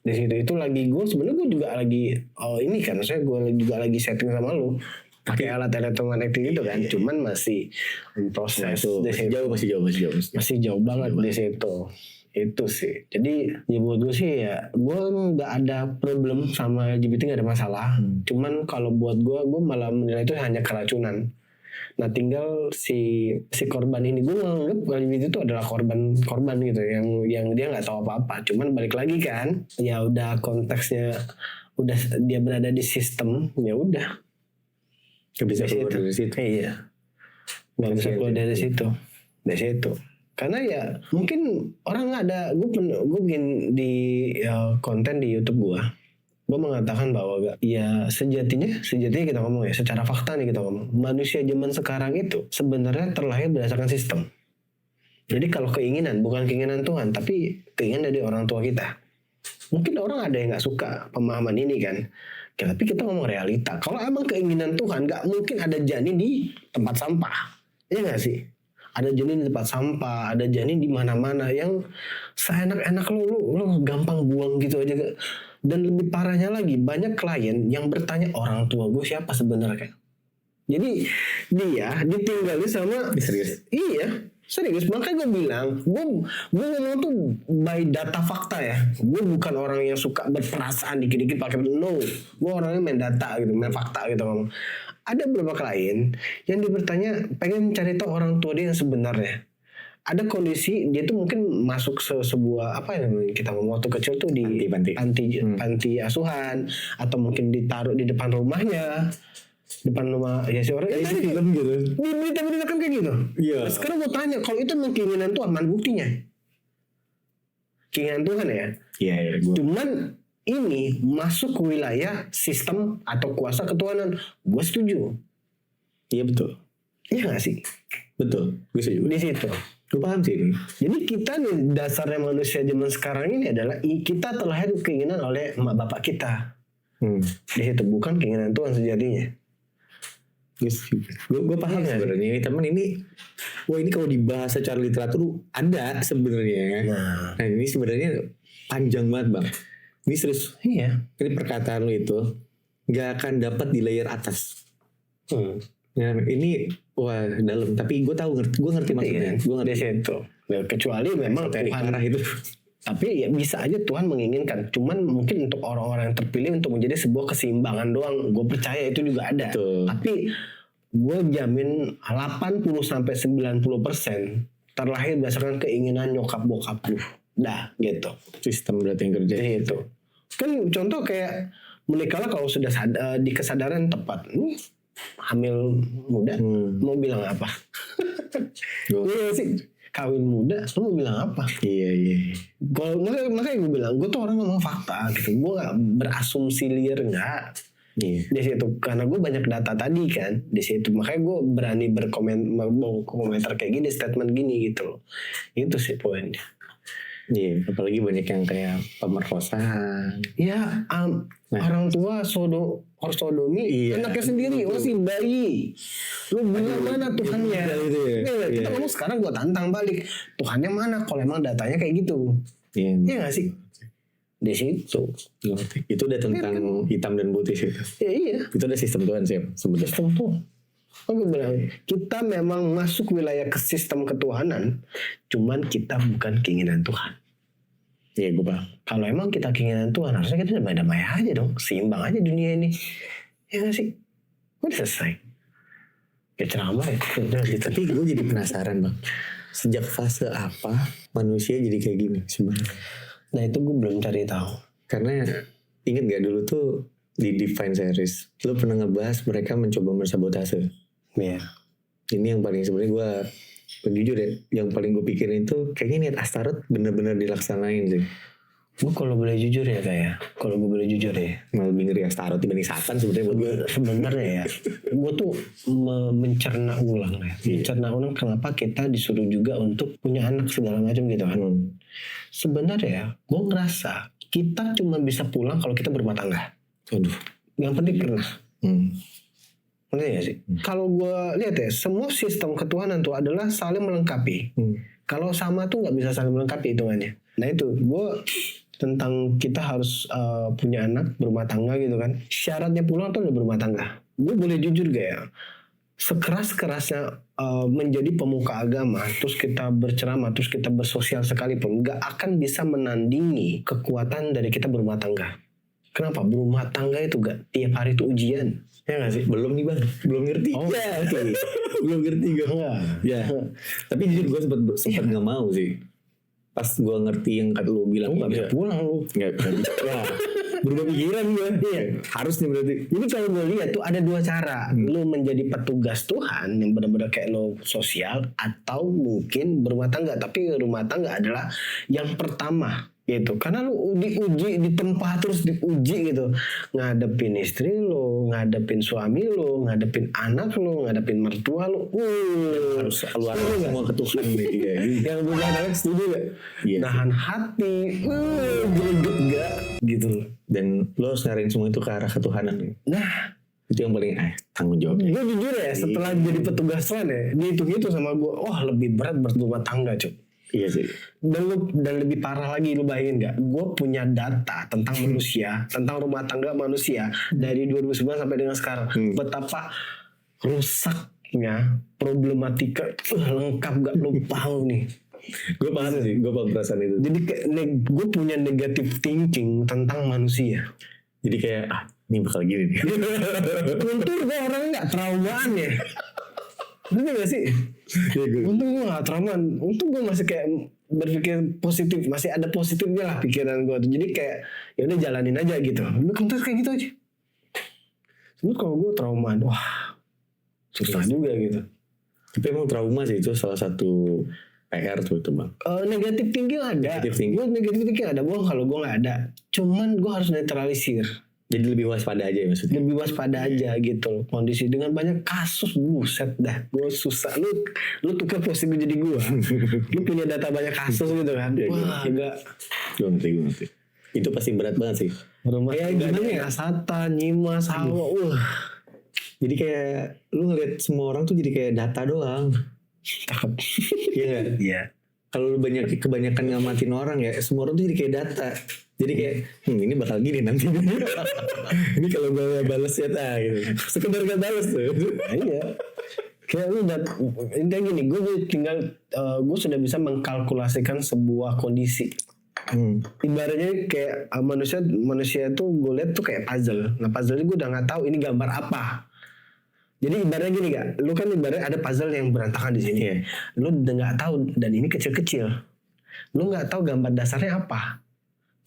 Di situ itu lagi gue sebenarnya gue juga lagi ini kan, saya gue juga lagi setting sama lu pakai alat elektromagnetik itu kan, cuman masih proses. Masih jauh banget di situ. Itu sih. Jadi ya buat gue sih ya, gue nggak ada problem sama LGBT, nggak ada masalah. Cuman kalau buat gue malah menilai itu hanya keracunan. Nah tinggal si korban ini, gue nganggep LGBT itu adalah korban gitu, yang dia nggak tahu apa-apa. Cuman balik lagi kan, ya udah konteksnya udah dia berada di sistem, ya udah Gak bisa keluar dari situ. Iya, nggak bisa keluar dari situ. Karena ya mungkin orang nggak ada, gue bikin di konten di YouTube gue mengatakan bahwa ya sejatinya kita ngomong ya, secara fakta nih kita ngomong, manusia zaman sekarang itu sebenarnya terlahir berdasarkan sistem. Jadi kalau keinginan, bukan keinginan Tuhan, tapi keinginan dari orang tua kita. Mungkin orang ada yang nggak suka pemahaman ini kan, tapi kita ngomong realita. Kalau emang keinginan Tuhan, nggak mungkin ada janin di tempat sampah, ya nggak sih? Ada janin di tempat sampah, ada janin di mana-mana yang seenak-enak lo gampang buang gitu aja. Dan lebih parahnya lagi, banyak klien yang bertanya orang tua gue siapa sebenarnya. Jadi dia ditinggali sama serius. Iya, serius. Makanya gue bilang, gue ngomong tuh by data fakta ya. Gue bukan orang yang suka berperasaan dikit-dikit pakai no. Gue orangnya main data gitu, main fakta gitu ngomong. Ada beberapa klien yang bertanya pengen cari tahu orang tua dia yang sebenarnya. Ada kondisi dia tuh mungkin masuk sebuah apa ya kita ngomong waktu kecil tuh di panti asuhan, atau mungkin ditaruh di depan rumahnya, depan rumah ya si orang itu film gitu. Di berita kan kayak gitu. Iya. Nah, sekarang gue tanya, kalau itu memang keinginan Tuhan, mana buktinya? Keinginan Tuhan ya. Iya. Cuman ini masuk ke wilayah sistem atau kuasa ketuhanan. Gue setuju. Iya betul. Iya nggak sih? Betul. Gue setuju. Di situ. Gue paham sih ini. Jadi kita nih, dasarnya manusia zaman sekarang ini adalah kita terlahir keinginan oleh emak bapak kita. Di situ, bukan keinginan Tuhan sejatinya. Gue paham sebenarnya ini teman ini. Wah ini kalau dibahas secara literatur ada sebenarnya. Nah ini sebenarnya panjang banget bang. Ini serius. Iya. Ini perkataan lu itu nggak akan dapat di layer atas. Nah, ini wah dalam. Tapi gue ngerti maksudnya. Gue ngerti situ. Nah, kecuali memang Tuhan itu. Tapi ya bisa aja Tuhan menginginkan. Cuman mungkin untuk orang-orang yang terpilih untuk menjadi sebuah keseimbangan doang. Gue percaya itu juga ada. Betul. Tapi gue jamin 80-90% terlahir berdasarkan keinginan nyokap bokap lu. Dah gitu. Sistem berarti yang kerja. Itu. Kan contoh kayak menikahlah kalau sudah di kesadaran tepat. Hamil muda mau bilang apa? Iya sih, kawin muda lu mau bilang apa? Iya. Kalau makanya gue bilang, gue tuh orang ngomong fakta gitu. Gue gak berasumsi liar, enggak. Iya. Di situ karena gue banyak data tadi kan di situ, makanya gue berani berkomentar kayak gini, statement gini gitu loh. Itu sih poinnya. Iya, apalagi banyak yang kayak pemerkosaan. Ya, orang tua sodomi anaknya sendiri, masih bayi. Lu bilang mana Tuhannya? Kita ngomong sekarang, gue tantang balik. Tuhannya mana kalau emang datanya kayak gitu? Iya gak sih? Di situ. Itu udah tentang hitam dan putih sih. Iya. Itu udah sistem Tuhan sih sebenarnya. Sistem Tuhan. Aku bilang, kita memang masuk wilayah ke sistem ketuhanan, cuman kita bukan keinginan Tuhan. Iya, gue paham. Kalau emang kita keinginan Tuhan, harusnya kita damai-damai aja dong, seimbang aja dunia ini. Ya gak sih? Udah selesai. Kayak ceramah ya. Tapi gue jadi penasaran bang, sejak fase apa manusia jadi kayak gini sebenarnya? Nah itu gue belum cari tahu. Karena inget gak dulu tuh di Divine Series, lu pernah ngebahas mereka mencoba mensabotase. Iya. Ini yang paling sebenarnya gue jujur ya, yang paling gue pikirin itu kayaknya niat Astaroth bener-bener dilaksanain sih. Gue kalau boleh jujur ya kalau gue boleh jujur ya, Malah lebih ngeri Astaroth dibanding Satan sebenarnya buat gue. sebenarnya ya, gue tuh mencerna ulang ya, mencerna ulang kenapa kita disuruh juga untuk punya anak segala macam gitu kan. Sebenarnya ya, gue ngerasa kita cuma bisa pulang kalau kita berumah tangga. Aduh. Yang penting pernah. Ngerti gak sih? Kalau gue lihat ya, semua sistem ketuhanan tuh adalah saling melengkapi. Kalau sama tuh nggak bisa saling melengkapi hitungannya. Nah itu, gue tentang kita harus punya anak, berumah tangga gitu kan. Syaratnya pulang tuh udah berumah tangga. Gue boleh jujur gak ya? Sekeras-kerasnya menjadi pemuka agama, terus kita berceramah, terus kita bersosial sekalipun, gak akan bisa menandingi kekuatan dari kita berumah tangga. Kenapa? Berumah tangga itu gak tiap hari itu ujian. Ya gak sih? Belum nih bang, belum ngerti. Oh, ya, belum ngerti gue. Ya, tapi jujur gue sempet nggak mau sih. Pas gue ngerti yang kata lu bilang nggak bisa pulang lu. Nggak bisa. Ya, berubah pikiran gue. Iya, harusnya berarti. Jadi kalau gue lihat tuh ada dua cara. Lu menjadi petugas Tuhan yang benar-benar kayak lo sosial, atau mungkin berumah tangga. Tapi rumah tangga adalah yang pertama gitu. Karena lu diuji, ditempa terus diuji gitu. Ngadepin istri lo, ngadepin suami lo, ngadepin anak lo, ngadepin mertua lo. Harus keluar semua ketuhan nih. Yang punya anak setuju gak? Iya. Nahan hati, greget gak gitu loh. Dan lo harus ngarahin semua itu ke arah ketuhanan. Nah, itu yang paling tanggung jawab. gue jujur ya, setelah jadi petugas Tuhan ya, dihitung-hitung sama gue, lebih berat berumah tangga cuy. Iya sih. Dan lebih parah lagi, lu bayangin gak? Gue punya data tentang manusia, tentang rumah tangga manusia dari 2009 sampai dengan sekarang. Betapa rusaknya problematika lengkap gak lu tahu nih. Gue paham sih, gue paham perasaan itu. Jadi gue punya negative thinking tentang manusia. Jadi kayak ini bakal gini nih. Untung gue orangnya gak traumaan ya. Bener gak sih? Untung gue gak traumaan. Untung gue masih kayak berpikir positif, masih ada positifnya lah pikiran gue tuh. Jadi kayak ya udah jalanin aja gitu. Lu kontes kayak gitu aja. Sebut kalau gue traumaan, wah susah juga gitu. Tapi emang trauma sih itu salah satu PR tuh bang. Negatif thinking ada. Gue negatif thinking ada. Gue kalau gue nggak ada. Cuman gue harus netralisir. Jadi lebih waspada aja ya maksudnya. Lebih waspada aja gitu loh. Kondisi dengan banyak kasus, buset dah. Gue susah. Lu tukar posisi jadi gue. Lu punya data banyak kasus gitu kan. Wah enggak. Gue ngerti. Itu pasti berat banget sih. Kayak gimana ya? Satan, Nyimas, Hawa. Jadi kayak lu ngeliat semua orang tuh jadi kayak data doang. Cakep. Iya. Iya. Kalau lu kebanyakan ngamatin orang ya, semua orang tuh jadi kayak data. Jadi kayak ini bakal gini nanti. Ini kalau gue balas ya gitu. Sekedar gak balas tuh. Iya. Kayak lu intinya gini, gue sudah bisa mengkalkulasikan sebuah kondisi. Ibaratnya kayak manusia tuh gue lihat tuh kayak puzzle. Nah puzzle gue udah nggak tahu ini gambar apa. Jadi ibaratnya gini gak, lu kan ibaratnya ada puzzle yang berantakan di sini. Lu udah nggak tahu dan ini kecil-kecil. Lu nggak tahu gambar dasarnya apa.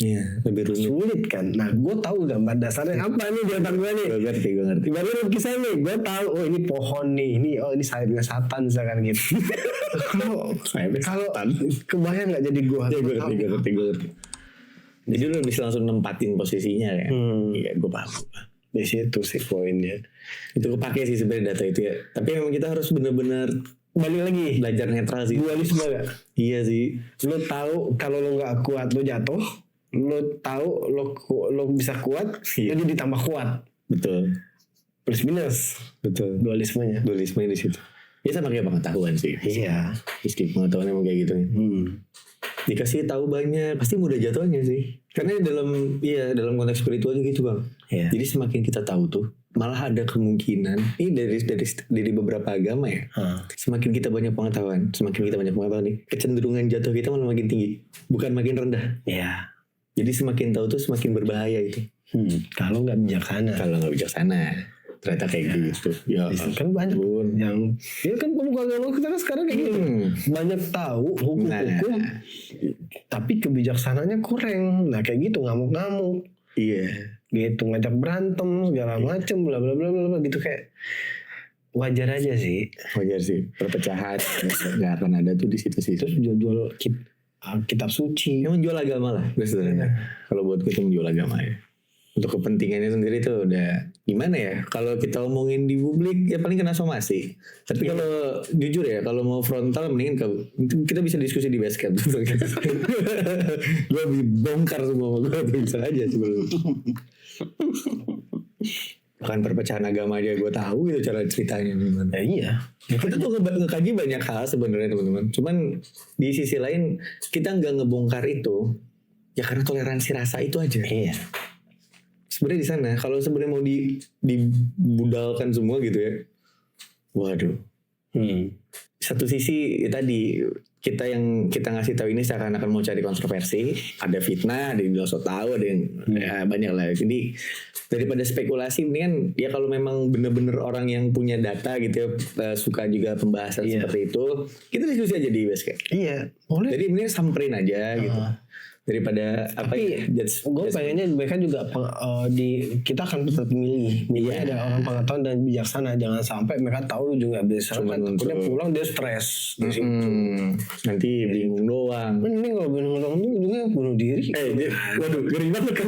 Iya, lebih rumit. Sulit kan. Nah, gue tahu gambar dasarnya apa nih di otak gue nih. Gue ngerti. Ibaratnya lukisan nih, gue tahu. Oh ini pohon nih, ini sayapnya Satan misalkan gitu. Kalau kebayang nggak jadi gue? Gue ngerti. Jadi lu bisa langsung nempatin posisinya kan. Iya, gue paham. Di situ sih poinnya. Itu kepake sih sebenarnya data itu ya. Tapi memang kita harus benar-benar balik lagi belajar netral sih. Dualisme gak? Iya sih. Lu tahu kalau lu nggak kuat lu jatuh. Lu tahu lu bisa kuat, jadi ditambah kuat. Betul. Plus minus. Betul. Dualismenya di situ. Ya sama kayak pengetahuan sih. Iya. Meski pengetahuan emang kayak gitu nih. Dikasih tahu banyak pasti mudah jatuhnya sih. Karena dalam konteks spiritual juga gitu bang. Iya. Jadi semakin kita tahu tuh, malah ada kemungkinan ini dari beberapa agama ya. Semakin kita banyak pengetahuan nih, kecenderungan jatuh kita malah makin tinggi, bukan makin rendah. Iya. Jadi semakin tahu tuh semakin berbahaya itu. Kalau nggak bijaksana. Ternyata kayak gitu. Ya kan banyak yang ya kan pemuka agama kita kan sekarang kayak gitu. Banyak tahu hukum-hukum, tapi kebijaksanaannya kurang. Nah kayak gitu ngamuk-ngamuk. Iya. gitu, ngajak berantem segala macem bla bla bla bla gitu, kayak wajar aja sih. Wajar sih, perpecahan nggak akan ada tuh di situ sih. Terus jual-jual kitab suci. Yang menjual agama lah, gue sebenarnya. Kalau buat gue itu menjual agama ya. Untuk kepentingannya sendiri tuh udah gimana ya? Kalau kita omongin di publik ya paling kena somasi. Tapi kalau jujur ya, kalau mau frontal mendingan kita bisa diskusi di basecamp. Gue bongkar semua, gue bisa aja sebelum. Bahkan perpecahan agama aja gue tahu gitu cara ceritanya gimana. Ya, iya. Kita tuh ngekaji banyak hal sebenarnya teman-teman. Cuman di sisi lain kita nggak ngebongkar itu ya karena toleransi rasa itu aja. Iya. Sebenarnya di sana kalau sebenarnya mau dibudalkan semua gitu ya. Waduh. Satu sisi ya tadi kita ngasih tahu ini seakan-akan mau cari kontroversi, ada fitnah, ada yang bilang so tahu, ada yang ya, banyak lah. Jadi daripada spekulasi mendingan ya kalau memang bener-bener orang yang punya data gitu ya, suka juga pembahasan seperti itu, kita diskusi aja di basecamp. Iya, boleh. Jadi mendingan samperin aja gitu. Daripada tapi gue pengennya mereka juga kita akan tetap milih. Ada orang pengetahuan dan bijaksana, jangan sampai mereka tahu juga bisa kan takutnya pulang dia stres di situ. Nanti bingung doang. Mending kalau bingung doang tuh juga bunuh diri. Waduh, ngeri banget kan.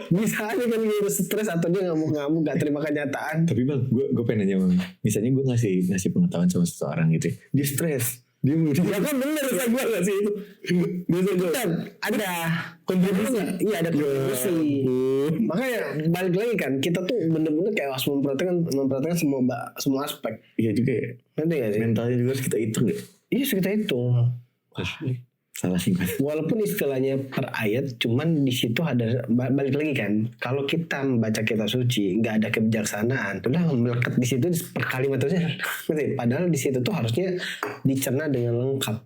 Bisa aja kan dia stres atau dia ngamuk-ngamuk gak terima kenyataan. Tapi bang, gue pengen nanya bang, misalnya gue ngasih pengetahuan sama seseorang gitu, dia stres. Dia ya kan bener saya gue gak sih itu. Biasa gue ada kontribusi. Iya ada kontribusi. Makanya balik lagi kan, kita tuh bener-bener kayak harus memperhatikan semua aspek. Iya juga ya. Nanti gak sih? Mentalnya juga harus kita hitung ya. Iya harus kita hitung. Salah sih. Walaupun istilahnya per ayat, cuman di situ ada balik lagi kan. Kalau kita membaca kitab suci, nggak ada kebijaksanaan, udah melekat di situ per kalimat aja. Padahal di situ tuh harusnya dicerna dengan lengkap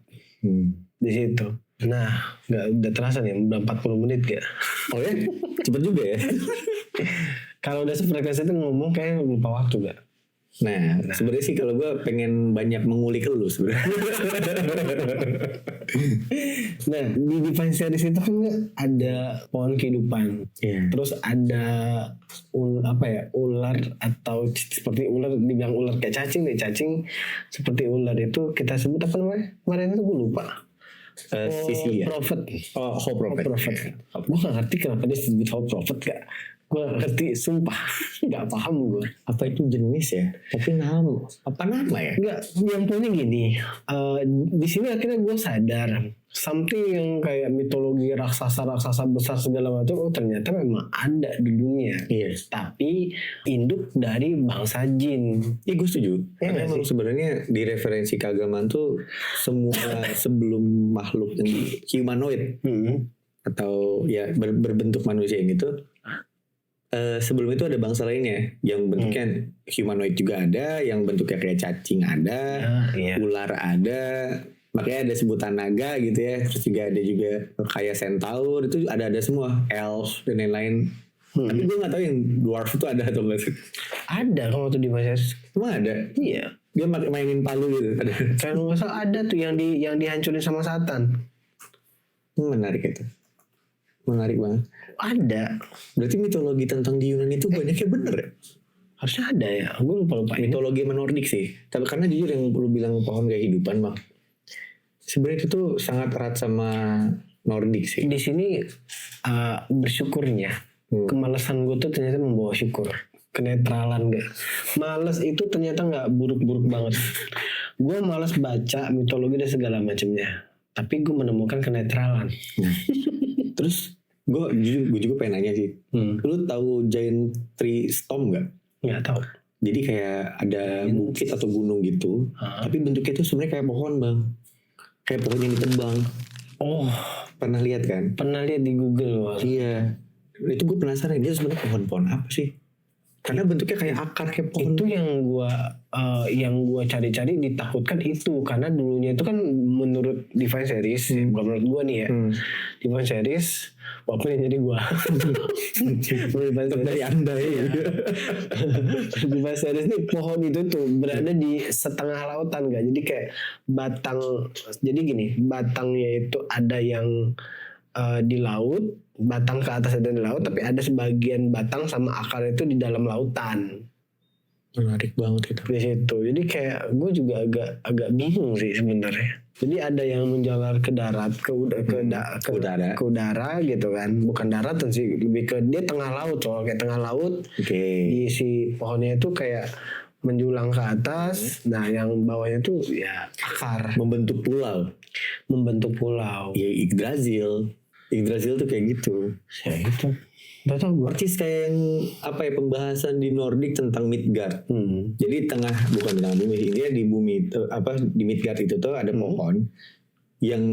di situ. Nah, udah terasa nih, udah 40 menit gak? Oh ya, cepet juga ya. Kalau udah sefrekuensi itu ngomong kayak lupa waktu gak? Nah, sebenarnya sih kalau gue pengen banyak mengulik lu sebenarnya. Nah, di Divine Series itu kan ada pohon kehidupan. Terus ada ular atau seperti ular, dibilang ular kayak cacing deh, cacing seperti ular itu kita sebut apa namanya? Kemarin itu gue lupa. Prophet. Prophet. Gue gak ngerti kenapa dia disebut prophet gak. Gue ngerti, sumpah nggak paham gue. Apa itu jenis ya? Tapi apa nama ya? Nggak, yang punya gini. Di sini akhirnya gue sadar something yang kayak mitologi raksasa besar segala macam. Oh ternyata memang ada di dunia. Yes. Tapi induk dari bangsa jin. Iya gue setuju. Karena memang sebenarnya di referensi keagamaan tuh semua sebelum makhluk yang humanoid atau ya berbentuk manusia yang gitu. Sebelum itu ada bangsa lainnya yang bentuknya humanoid juga ada, yang bentuknya kayak cacing ada, ular ada, makanya ada sebutan naga gitu ya. Terus juga ada juga kayak centaur, itu ada semua, elf dan lain-lain. Tapi gue nggak tahu yang dwarf itu ada atau enggak. Ada kalau tuh di Malaysia. Emang ada? Iya. Dia mainin palu gitu. Ada. Kalau nggak salah ada tuh yang dihancurin sama Satan. Menarik itu. Menarik banget. Ada. Berarti mitologi tentang di Yunani itu banyaknya bener ya? Harusnya ada ya. Gue lupa. Mitologi Nordik sih. Tapi karena jujur yang lu bilang pohon kehidupan bang, sebenarnya itu tuh sangat erat sama Nordik sih. Di sini bersyukurnya kemalasan gue tuh ternyata membawa syukur. Kenetralan gak. Males itu ternyata nggak buruk-buruk banget. Gue malas baca mitologi dan segala macamnya. Tapi gue menemukan kenetralan. Terus gue juga pengen nanya sih. Lu tahu Giant Tree Storm gak? Nggak tahu. Jadi kayak ada bukit atau gunung gitu. Tapi bentuknya itu sebenarnya kayak pohon bang. Kayak pohon yang ditebang. Oh, pernah lihat kan? Pernah lihat di Google. Iya. Itu gue penasaran dia sebenarnya pohon-pohon apa sih? Karena bentuknya kayak akar kayak pohon. Itu yang gua cari-cari ditakutkan itu karena dulunya itu kan menurut Divine Series, bukan menurut gua nih ya. Divine Series, walaupun yang jadi gua. Dari Anda ya. Divine Series nih pohon itu tuh berada di setengah lautan gak. Jadi kayak batang. Jadi gini, batangnya itu ada yang di laut, batang ke atas ada di laut, tapi ada sebagian batang sama akar itu di dalam lautan. Menarik banget itu. Di situ. Jadi kayak gue juga agak bingung sih sebenarnya. Jadi ada yang menjalar ke darat, ke udara gitu kan. Bukan daratan sih, lebih ke dia tengah laut, soal kayak tengah laut. Di si pohonnya itu kayak menjulang ke atas. Nah, yang bawahnya tuh ya akar, Membentuk pulau. Ya Yggdrasil tuh kayak gitu. Ya itu. Gak tau gue. Persis kayak yang pembahasan di Nordik tentang Midgard. Jadi bukan di tengah bumi, dia di bumi itu, di Midgard itu tuh ada pohon yang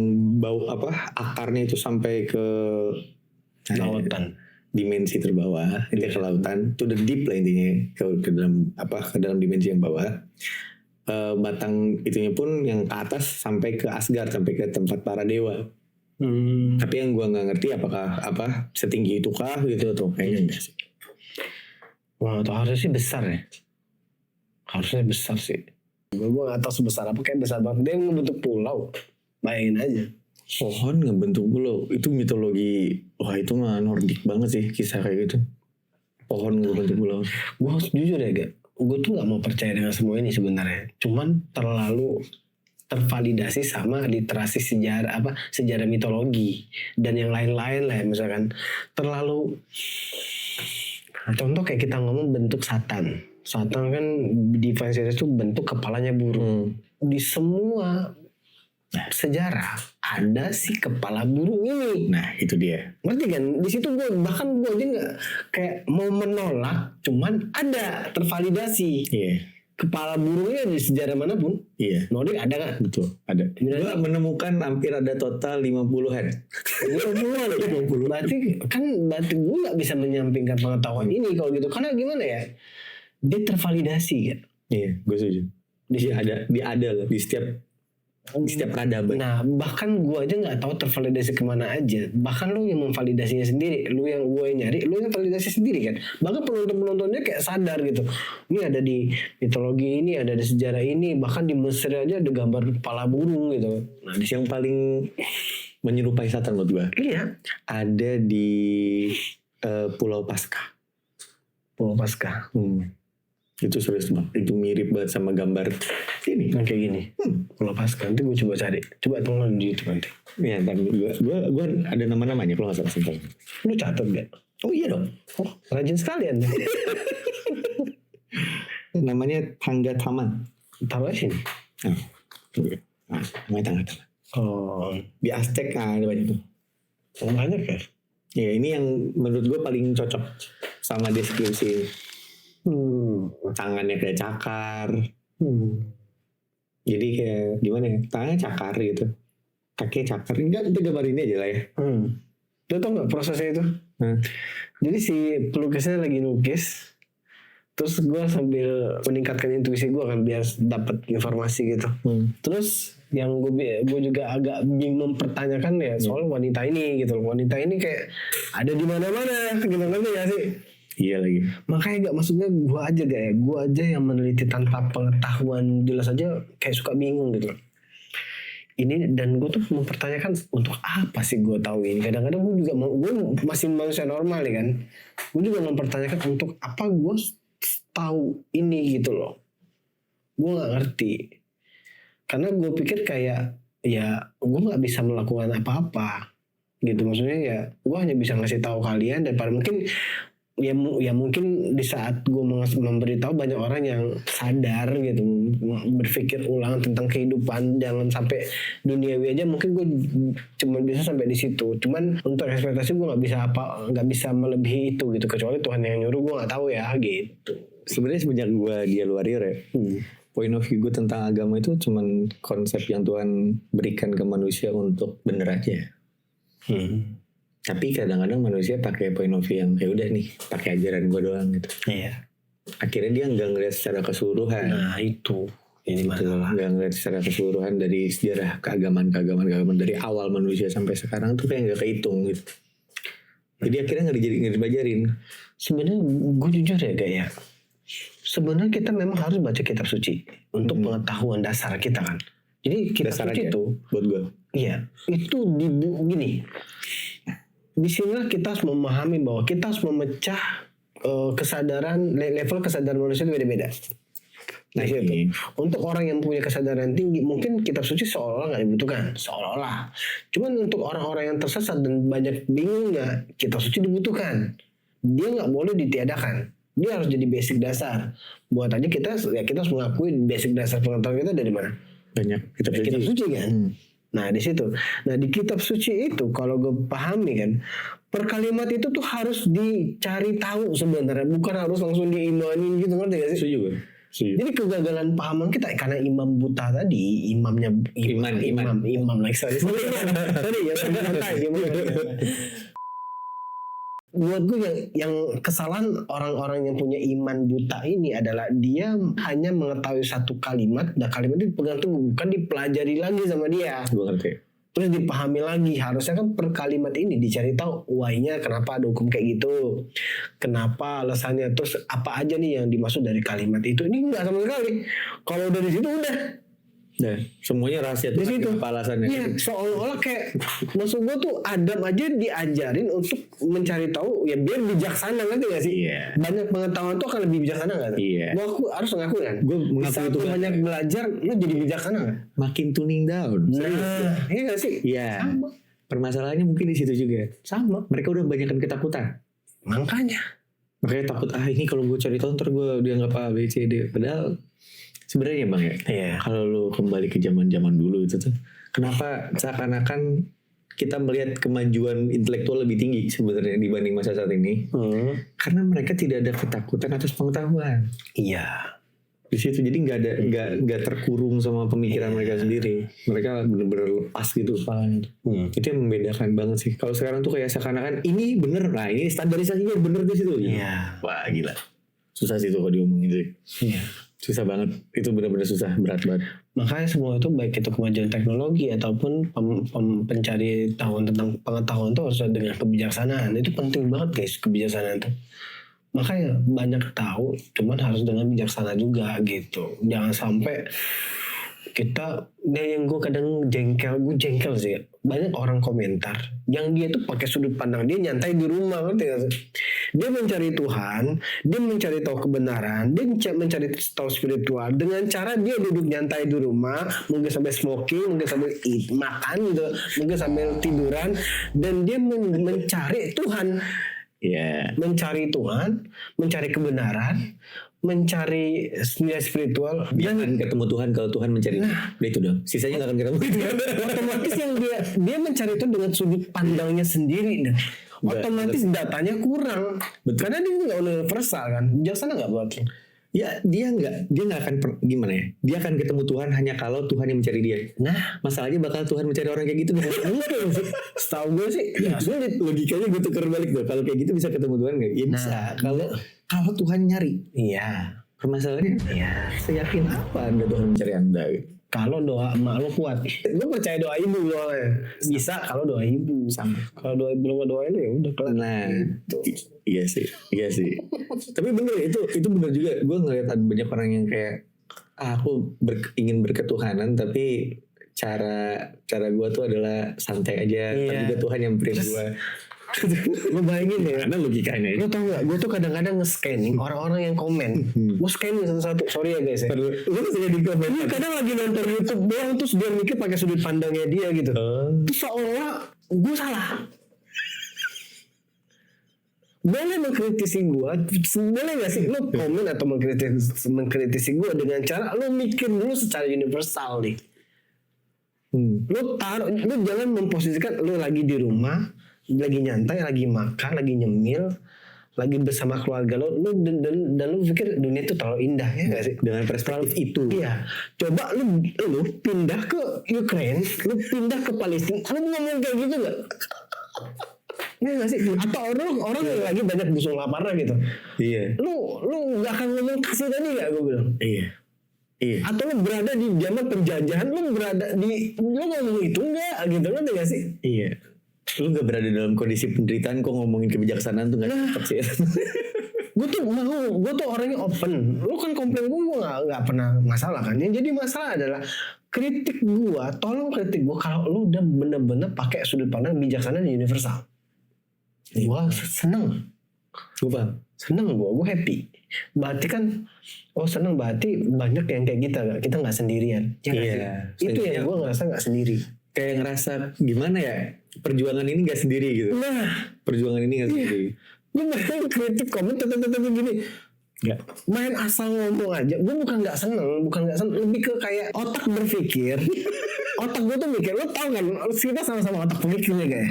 akarnya itu sampai ke Lautan. Dimensi terbawah, itu ke lautan, to the deep lah intinya, ke dalam dimensi yang bawah. Batang itunya pun yang ke atas sampai ke Asgard, sampai ke tempat para dewa. Tapi yang gue nggak ngerti apakah setinggi itu kah gitu atau kayaknya enggak sih. Wah, itu harusnya sih besar ya. Harusnya besar sih. Gue nggak tahu sebesar apa, kayak besar banget. Dia ngebentuk pulau. Bayangin aja. Pohon ngebentuk pulau, itu mitologi. Wah, itu mah Nordik banget sih kisah kayak gitu. Pohon ngebentuk pulau. Gue harus jujur ya, Gak. Gue tuh nggak mau percaya dengan semua ini sebenarnya. Cuman terlalu tervalidasi sama literasi sejarah mitologi dan yang lain-lain lah, misalkan terlalu. Contoh kayak kita ngomong bentuk Satan kan di Fansiris itu bentuk kepalanya burung. Di semua sejarah ada si kepala burung ini. Nah, itu dia. Ngerti kan? Di situ gue aja nggak kayak mau menolak, cuman ada tervalidasi. Kepala burungnya di sejarah manapun. Nordik ada kan? Betul, ada. Gue menemukan hampir ada total 50-an. 50. Berarti gue gak bisa menyampingkan pengetahuan ini kalau gitu. Karena gimana ya? Dia tervalidasi kan? Iya, gue setuju. Dia ada loh di setiap peradaban. Nah, bahkan gue aja nggak tahu tervalidasi kemana aja. Bahkan lu yang memvalidasinya sendiri, lu yang gue nyari, lu yang validasi sendiri kan. Bahkan penontonnya kayak sadar gitu. Ini ada di mitologi ini, ada di sejarah ini, bahkan di Mesir aja ada gambar kepala burung gitu. Nah, di yang paling menyerupai Satan menurut gue. Iya. Ada di Pulau Paskah. Pulau Paskah. Itu serius banget. Itu mirip banget sama gambar ini. Yang kayak gini. Pulau Paskah. Nanti gue coba cari. Coba tonton di YouTube nanti. Iya, ntar gue ada nama-namanya kalau nggak salah simpel. Lu catat gak? Oh iya dong. Oh, rajin sekali Anda. Namanya Tangga Taman. Taruh sini. Namanya Tangga Taman. Oh, di Aztec ada banyak tuh. Banyak ya? Ya ini yang menurut gue paling cocok sama deskripsi. Tangannya kayak cakar. Jadi kayak gimana ya? Tangannya cakar gitu. Kakinya cakar. Enggak, kita gambar ini aja lah ya. Lu tau gak prosesnya itu? Jadi si pelukisnya lagi lukis. Terus gue sambil meningkatkan intuisi gue kan biar dapat informasi gitu. Terus yang gue juga agak bingung mempertanyakan ya soal wanita ini gitu. Wanita ini kayak ada di mana-mana gitu, ngerti gak sih? Iya lagi. Makanya gak, maksudnya gue aja yang meneliti tanpa pengetahuan jelas aja kayak suka bingung gitu. Ini dan gue tuh mempertanyakan untuk apa sih gue tahu ini. Kadang-kadang gue masih manusia normal ya kan. Gue juga mempertanyakan untuk apa gue tahu ini gitu loh. Gue nggak ngerti. Karena gue pikir kayak ya gue nggak bisa melakukan apa-apa gitu. Maksudnya ya gue hanya bisa ngasih tahu kalian dan pada mungkin ya mungkin di saat gue memberitahu banyak orang yang sadar gitu, berpikir ulang tentang kehidupan, jangan sampai duniawi aja, mungkin gue cuma bisa sampai di situ. Cuman untuk ekspektasi gue nggak bisa melebihi itu gitu, kecuali Tuhan yang nyuruh, gue nggak tahu ya gitu. Sebenarnya semenjak gue di Warrior ya, point of view gue tentang agama itu cuman konsep yang Tuhan berikan ke manusia untuk bener aja. Tapi kadang-kadang manusia pakai point of view yang ya udah nih, pakai ajaran gue doang gitu. Iya. Akhirnya dia nggak ngeliat secara keseluruhan. Nah itu ini masalah. Nggak ngeliat secara keseluruhan dari sejarah keagamaan dari awal manusia sampai sekarang tuh kayak nggak kehitung gitu. Jadi akhirnya nggak dipelajarin. Sebenarnya gue jujur ya ya. Sebenarnya kita memang harus baca kitab suci untuk pengetahuan dasar kita kan. Jadi kitab dasar suci aja, itu buat gue. Iya, itu gini. disinilah kita harus memahami bahwa kita harus memecah kesadaran, level kesadaran manusia itu beda-beda. Nah itu untuk orang yang punya kesadaran tinggi mungkin kitab suci seolah-olah nggak dibutuhkan, seolah-olah. Cuman untuk orang-orang yang tersesat dan banyak bingungnya, kitab suci dibutuhkan. Dia nggak boleh ditiadakan. Dia harus jadi basic dasar. Buat aja kita harus mengakui basic dasar pengetahuan kita dari mana? Banyak Kitab suci kan. Nah di situ. Nah di kitab suci itu kalau gue pahami kan, per kalimat itu tuh harus dicari tahu sebenarnya, bukan harus langsung diimani gitu, ngerti gak sih? Setuju gue. Jadi kegagalan pahaman kita karena imam buta tadi, imam like sorry ya buat gue yang kesalahan orang-orang yang punya iman buta ini adalah dia hanya mengetahui satu kalimat, dan kalimat itu dipegang teguh, bukan dipelajari lagi sama dia. Gue ngerti. Terus dipahami lagi. Harusnya kan per kalimat ini dicari tahu why-nya, kenapa ada hukum kayak gitu, kenapa alasannya, terus apa aja nih yang dimaksud dari kalimat itu. Ini enggak sama sekali. Kalau dari situ udah Nah, semuanya rahasia di Tuhan, situ. apa alasannya? Iya, seolah-olah kayak maksud gue tuh Adam aja diajarin untuk mencari tahu ya biar bijaksana, ngerti gak sih? Iya. Banyak pengetahuan tuh akan lebih bijaksana gak? Iya. Gua aku harus ngaku kan. Gue Di mengaku saat itu lu banyak belajar, lu jadi bijaksana gak? makin tuning down. Nah, iya gak sih? Iya. Sama. Permasalahannya mungkin di situ juga. Sama. Mereka udah banyakkan ketakutan. Makanya. Makanya takut ini kalau gue cari tahu ntar gue dianggap A B C D. Padahal sebenarnya bang ya, Iya. kalau lu kembali ke zaman dulu itu tuh, kenapa seakan-akan kita melihat kemajuan intelektual lebih tinggi sebenarnya dibanding masa saat ini? Karena mereka tidak ada ketakutan atas pengetahuan. Iya. Di situ jadi nggak terkurung sama pemikiran mereka sendiri. Mereka benar-benar lepas gitu kepalanya. Itu yang membedakan banget sih. Kalau sekarang tuh kayak seakan-akan ini bener, nah ini standarisasinya bener di situ. Iya. Wah gila. Susah sih tuh kalau diomongin sih. Iya. Susah banget. Itu benar-benar susah, berat banget. Makanya semua itu baik itu kemajuan teknologi ataupun pencari tahu tentang pengetahuan itu harus dengan kebijaksanaan. Itu penting banget guys, kebijaksanaan itu. Makanya banyak tahu, cuman harus dengan bijaksana juga gitu. Jangan sampai kita, yang gue kadang gue jengkel sih. Banyak orang komentar yang dia tuh pakai sudut pandang dia nyantai di rumah, ngerti gak sih? Dia mencari Tuhan, dia mencari tahu kebenaran, dia mencari tahu spiritual dengan cara dia duduk nyantai di rumah, mungkin sambil smoking, mungkin sambil makan gitu, mungkin sambil tiduran, dan dia mencari Tuhan. Iya. Mencari Tuhan, mencari kebenaran, mencari nilai spiritual, Dan ketemu Tuhan kalau Tuhan mencari. Nah itu dong. Sisanya nggak akan ketemu. otomatis yang dia mencari itu dengan sudut pandangnya sendiri, dan otomatis datanya kurang. Betul. Karena dia nggak universal kan, bijaksana nggak buat lo? Ya dia nggak akan gimana ya? Dia akan ketemu Tuhan hanya kalau Tuhan yang mencari dia. Nah, Masalahnya bakal Tuhan mencari orang kayak gitu. mungkin sih. Setahu gue sih, ya sulit. Logikanya gue tuker balik tuh. Kalau kayak gitu bisa ketemu Tuhan nggak? Ya bisa. Kalau Tuhan nyari. Iya. Permasalahannya. Iya. Seyakin apa Anda Tuhan mencari Anda? Kalau doa emak lo kuat, gue percaya doa ibu soalnya. Bisa kalau doa ibu. Sama. Kalau doa ibu lo doain ya udah kelar. Nah, iya sih. Tapi bener itu bener juga. Gue ngeliat ada banyak orang yang kayak aku ingin berketuhanan, tapi cara gue tuh adalah santai aja. Iya. Tapi juga Tuhan yang beri gue. Lo bayangin ya. Karena logikanya Lo tau gak, gue tuh kadang-kadang nge-scanning orang-orang yang komen. Gue scanning satu-satu. Sorry ya guys ya. Lu bisa di komen. Iya, kadang lagi nonton YouTube doang, terus dia mikir pakai sudut pandangnya dia gitu. Terus seolah gue salah. Boleh mengkritisi gue, boleh gak sih lo komen atau mengkritisi gue dengan cara lo mikir dulu secara universal nih. Lo jangan memposisikan lo lagi di rumah, lagi nyantai, lagi makan, lagi nyemil, lagi bersama keluarga lo dan lo pikir dunia itu terlalu indah, ya gak sih? Dengan perspektif itu. Iya. Coba lo pindah ke Ukraine, lo pindah ke Palestina, lo ngomong kayak gitu gak? Iya gak sih? Atau orang yang lagi banyak busung laparnya gitu. Iya. Lu gak akan ngomong kasih tadi gak gue bilang? Iya. Atau lu berada di zaman penjajahan, lu ngomong itu enggak gitu, ngerti gak sih? Iya. Lu gak berada dalam kondisi penderitaan kok ngomongin kebijaksanaan tuh gak cocok sih. Gue tuh orangnya open. Lu kan komplain gue gak pernah masalah kan. Yang jadi masalah adalah kritik gue, tolong kritik gue kalau lu udah bener-bener pakai sudut pandang bijaksana dan universal. Gua seneng. Gue paham. Seneng gue happy. Berarti kan, seneng berarti banyak yang kayak kita nggak sendirian. Ya nggak Iya. sih? Itu yang gue ngerasa nggak sendiri. Kayak ngerasa gimana ya, perjuangan ini gak sendiri gitu. Nah, Perjuangan ini gak sendiri. gue main kritik komen gini. Gak. Main asal ngomong aja. Gue bukan nggak seneng, lebih ke kayak otak berpikir. Otak gue tuh mikir, lo tau kan? Kita sama-sama otak berpikirnya kayak.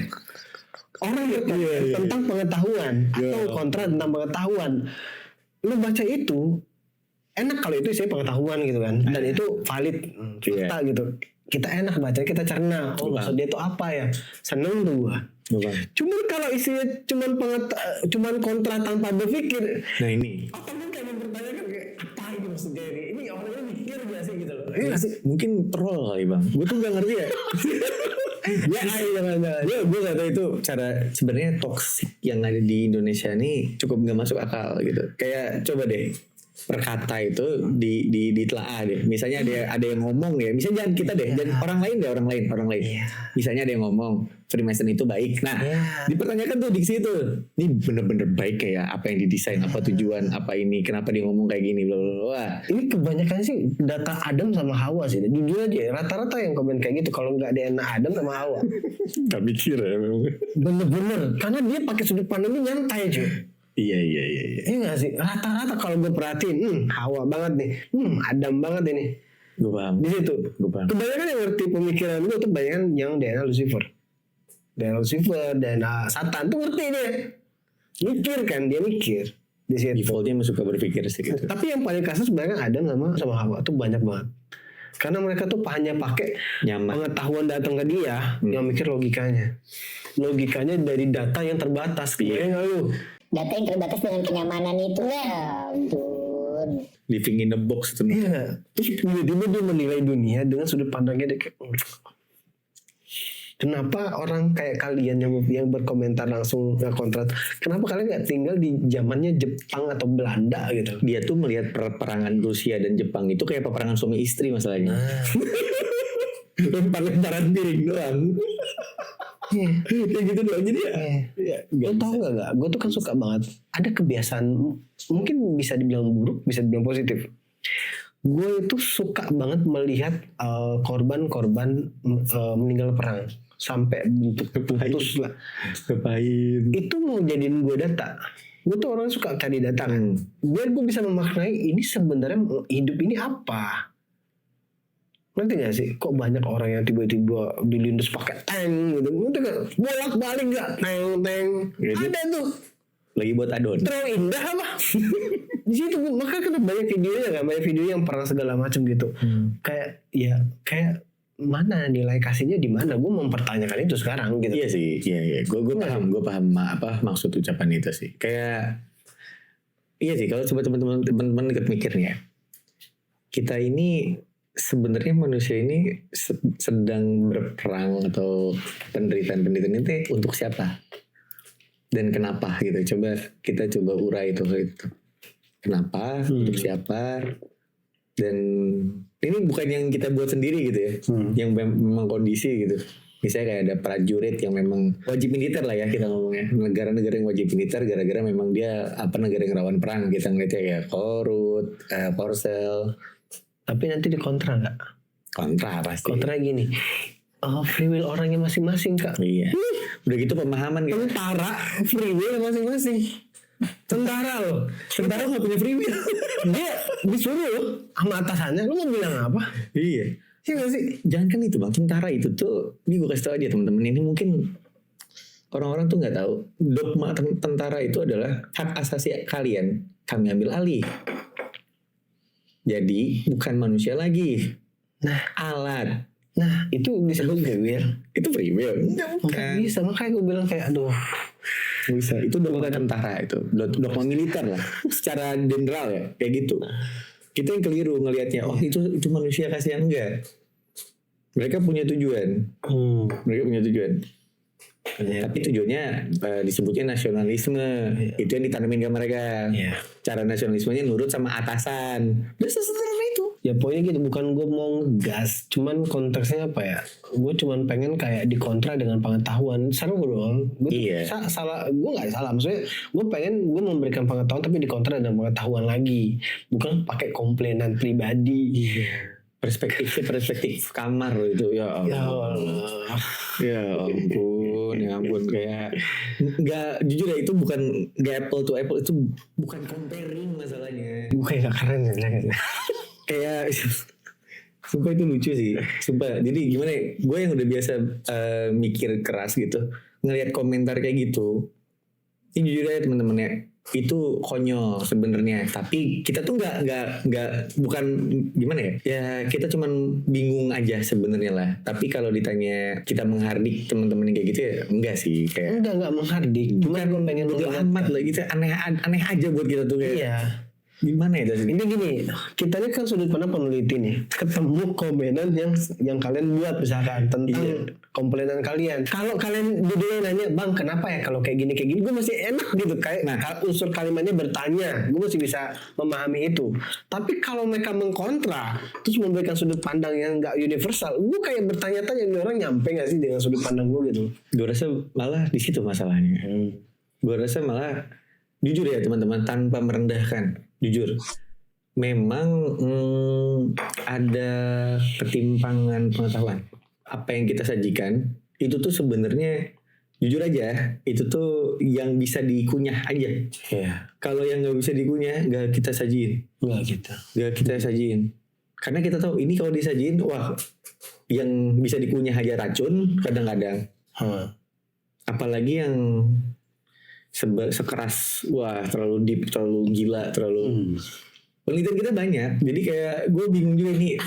Orang yang tentang pengetahuan atau kontra tentang pengetahuan. Lu baca itu enak kalau itu isinya pengetahuan gitu kan, dan itu valid fakta gitu. Kita enak baca, kita cerna. Maksud dia tuh apa ya? Seneng tuh gua. Cuman kalau isinya cuman kontra tanpa berpikir. Nah ini. Otak gue kayak mempertanyakan kayak apa ini maksudnya ini? Ini orangnya mikir gak sih gitu loh? Iya sih. Mungkin troll kali bang. Gue tuh gak ngerti ya. Jangan. Gue gak tahu itu cara sebenarnya toksik yang ada di Indonesia ini cukup gak masuk akal gitu. Kayak coba deh perkata itu ditelaah deh. Misalnya ada yang ngomong ya. Misalnya jangan kita deh, jangan orang lain. Iya. Misalnya ada yang ngomong Freemason itu baik. Nah, dipertanyakan tuh diksi itu. Ini bener-bener baik kayak apa yang didesain, apa tujuan, apa ini, kenapa dia ngomong kayak gini, bla bla bla. Ini kebanyakan sih data Adam sama Hawa sih. Jujur aja, rata-rata yang komen kayak gitu kalau nggak DNA Adam sama Hawa. Gak mikir ya memang. Bener-bener, karena dia pakai sudut pandangnya nyantai cuy. Iya. Iya gak sih? Rata-rata kalau gue perhatiin, Hawa banget nih, Adam banget ini. Gue paham. Di situ. Gue paham. Kebanyakan yang ngerti pemikiran gue tuh banyak yang DNA Lucifer, DNA Satan tuh ngerti dia. Mikir kan, dia mikir di situ. Defaultnya emang suka berpikir segitu. Tapi yang paling kasus sebenarnya Adam sama Hawa tuh banyak banget. Karena mereka tuh hanya pakai Nyaman. pengetahuan datang ke dia, yang mikir logikanya. Logikanya dari data yang terbatas. Iya nggak lu? Data yang terbatas dengan kenyamanan itu ya ampun. Living in a box itu. Iya. Terus tiba-tiba dia menilai dunia dengan sudut pandangnya dia kayak, kenapa orang kayak kalian yang berkomentar langsung kontrak, kenapa kalian nggak tinggal di zamannya Jepang atau Belanda gitu? Dia tuh melihat peperangan Rusia dan Jepang itu kayak peperangan suami istri masalahnya. Lempar-lemparan piring doang. Kayak gitu doang. Jadi ya Lo tau gak? Gue tuh kan suka banget. Ada kebiasaan, mungkin bisa dibilang buruk, bisa dibilang positif. Gue itu suka banget melihat korban-korban meninggal perang sampai bentuk putus lah. Ngapain? Itu mau jadiin gue data. Gue tuh orang suka cari data kan. Biar gue bisa memaknai ini sebenarnya hidup ini apa. Ngerti gak sih? Kok banyak orang yang tiba-tiba dilindas pakai tank gitu. Ngerti gak? Bolak-balik gak? Tank. Gitu. Ada tuh. Lagi buat adon. Terlalu indah apa? Di situ maka kan banyak videonya kan, banyak video yang perang segala macam gitu. Kayak mana nilai kasihnya di mana? Gue mempertanyakan itu sekarang gitu. Iya sih, iya. Gue paham apa maksud ucapan itu sih. Kayak iya sih kalau coba teman-teman ikut mikirnya. Kita ini sebenarnya manusia ini sedang berperang atau penderitaan itu untuk siapa dan kenapa gitu. Kita coba urai itu. Kenapa, untuk siapa, dan ini bukan yang kita buat sendiri gitu ya, yang memang kondisi gitu. Misalnya kayak ada prajurit yang memang wajib militer lah ya kita ngomongnya, negara-negara yang wajib militer gara-gara memang dia negara yang rawan perang, kita ngeliatnya ya Korut, Korsel. Tapi nanti dikontra nggak? Kontra pasti. Kontra gini, free will orangnya masing-masing kak. Iya. Udah gitu pemahaman gitu. Tentara free will masing-masing. Tentara nggak punya free will. Dia disuruh sama atasannya, lu mau bilang apa? Iya. Iya gak sih? Jangan kan itu bang, tentara itu tuh, ini gue kasih tau aja teman-teman, ini mungkin orang-orang tuh nggak tahu, dogma tentara itu adalah hak asasi kalian, kami ambil alih. Jadi bukan manusia lagi, alat. Nah itu disebut free will. Itu free will? Enggak bisa, makanya gue bilang kayak aduh. Bisa, itu dogma tentara itu, dogma militer lah, secara general ya, kayak gitu. Kita yang keliru ngelihatnya, itu manusia kasihan, enggak. Mereka punya tujuan. Tapi tujuannya disebutnya nasionalisme. Itu yang ditanamin ke mereka. Cara nasionalismenya nurut sama atasan. Dan sesederhana itu. Ya poinnya gitu, bukan gue mau gas, cuman konteksnya apa ya? Gue cuman pengen kayak dikontra dengan pengetahuan. Seru dong. Gue Iya. salah, gue nggak salah. Maksudnya gue pengen gue memberikan pengetahuan tapi dikontra dengan pengetahuan lagi, bukan pakai komplainan pribadi. Perspektif kamar loh itu, ya Ya Allah. Allah. Ya ampun kayak nggak, jujur ya, itu bukan nggak apple to apple, itu bukan comparing masalahnya. Gue kayak gak keren ya. Kayak sumpah itu lucu sih, sumpah. Jadi gimana ya, gue yang udah biasa mikir keras gitu, ngelihat komentar kayak gitu, ini jujur aja teman-teman ya, itu konyol sebenarnya. Tapi kita tuh nggak bukan gimana ya, ya kita cuman bingung aja sebenarnya lah. Tapi kalau ditanya kita menghardik teman-teman yang kayak gitu ya enggak sih, kayak Enggak menghardik. Cuma gue pengen bodo amat lah gitu, aneh aja buat kita tuh kayak. Iya. Gimana ya tadi? Ini gini, kita ini kan sudut pandang peneliti nih, ketemu komenan yang kalian buat misalkan tentang komplainan kalian. Kalau kalian judulnya nanya, bang kenapa ya kalau kayak gini, gue masih enak gitu. Kayak unsur kalimatnya bertanya, gue masih bisa memahami itu. Tapi kalau mereka mengkontra, terus memberikan sudut pandang yang nggak universal, gue kayak bertanya-tanya, ini orang nyampe nggak sih dengan sudut pandang gue gitu? Gue rasa malah di situ masalahnya. Gue rasa malah, jujur ya teman-teman, tanpa merendahkan, jujur, memang ada ketimpangan pengetahuan. Apa yang kita sajikan itu tuh sebenarnya, jujur aja, itu tuh yang bisa dikunyah aja. Iya. Kalau yang nggak bisa dikunyah, nggak kita sajiin. Nggak kita sajiin. Karena kita tahu ini kalau disajiin, wah, yang bisa dikunyah aja racun kadang-kadang. Apalagi yang sekeras, wah terlalu deep, terlalu gila, terlalu penelitian kita banyak. Jadi kayak gue bingung juga nih,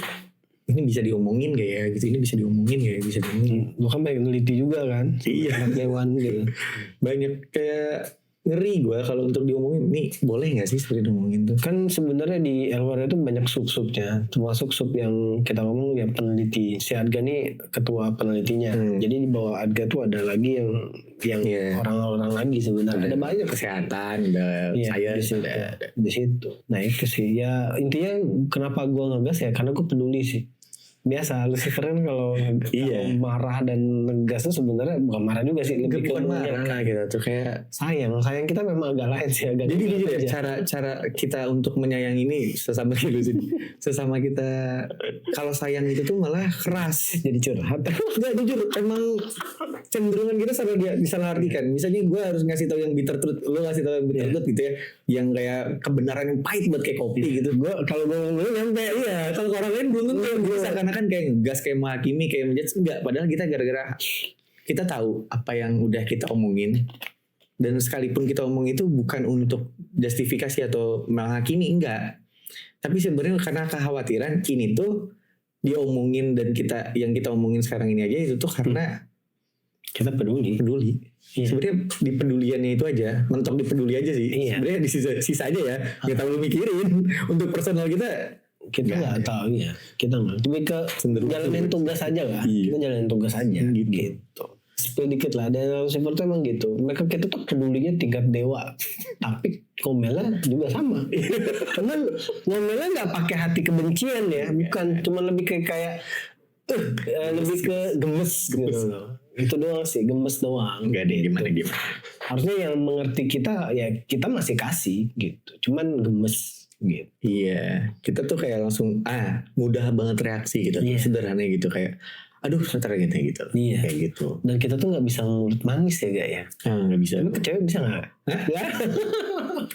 ini bisa diomongin gak ya gitu, ini bisa diomongin gak ya, bisa diomongin. Lu kan banyak neliti juga kan? Iya. Anak dewan gitu. Banyak kayak ngeri gue kalau untuk diomongin, nih boleh gak sih seperti diomongin tuh? Kan sebenarnya di Elwar itu banyak sub-subnya, termasuk sub yang kita ngomong ya peneliti. Si Adga nih ketua penelitinya. Jadi di bawah Adga tuh ada lagi yang orang-orang lagi sebenarnya. Ada banyak kesehatan, ada sains, di situ. Nah itu sih ya, intinya kenapa gue ngegas ya karena gue peduli sih. Biasa Lucifer kan kalau marah dan ngegas tuh sebenarnya bukan marah juga sih, lebih ke marah gitu tuh, kayak sayang kita memang agak lain sih, agak. Jadi jujur ya, cara kita untuk menyayangi ini sesama gitu sih. Sesama kita, kalau sayang itu tuh malah keras, jadi curhat. Enggak, jujur emang cenderungan kita sampai dia disalahartikan. Misalnya gue harus ngasih tahu yang bitter truth, lo ngasih tahu yang bitter truth gitu ya, yang kayak kebenaran yang pahit buat kayak kopi gitu. Gue kalau gue ngomongin nyampe, kalau orang lain belum tentu. Gue seakan-akan kayak ngegas, kayak menghakimi, kayak menjudge. Enggak, padahal kita gara-gara kita tahu apa yang udah kita omongin, dan sekalipun kita omong itu bukan untuk justifikasi atau menghakimi, enggak, tapi sebenarnya karena kekhawatiran ini tuh diomongin, dan kita yang kita omongin sekarang ini aja itu tuh karena kita peduli. Sebenarnya di peduliannya itu aja, mentok di peduli aja sih. Sebenarnya di sisa aja ya, nggak terlalu mikirin. Untuk personal kita nggak tahu ya, kita nggak. Tapi ke jalanin tugas aja lah. Kita jalanin tugas aja gitu. Sedikit lah, dan Lucifer tuh emang gitu. Mereka kita tuh pedulinya tingkat dewa, tapi ngomelnya juga sama. Karena ngomelnya nggak pakai hati kebencian ya, bukan, cuma lebih kayak lebih ke gemes gitu loh. Itu doang sih, gemes doang. Enggak ada gimana. Harusnya yang mengerti kita ya kita masih kasih gitu, cuman gemes gitu. Iya, kita tuh kayak langsung mudah banget reaksi gitu, sederhana gitu, kayak aduh sebentar gitu. Kayak gitu. Dan kita tuh nggak bisa mulut manis ya gak ya? Nggak bisa. Lu ke cewek bisa nggak?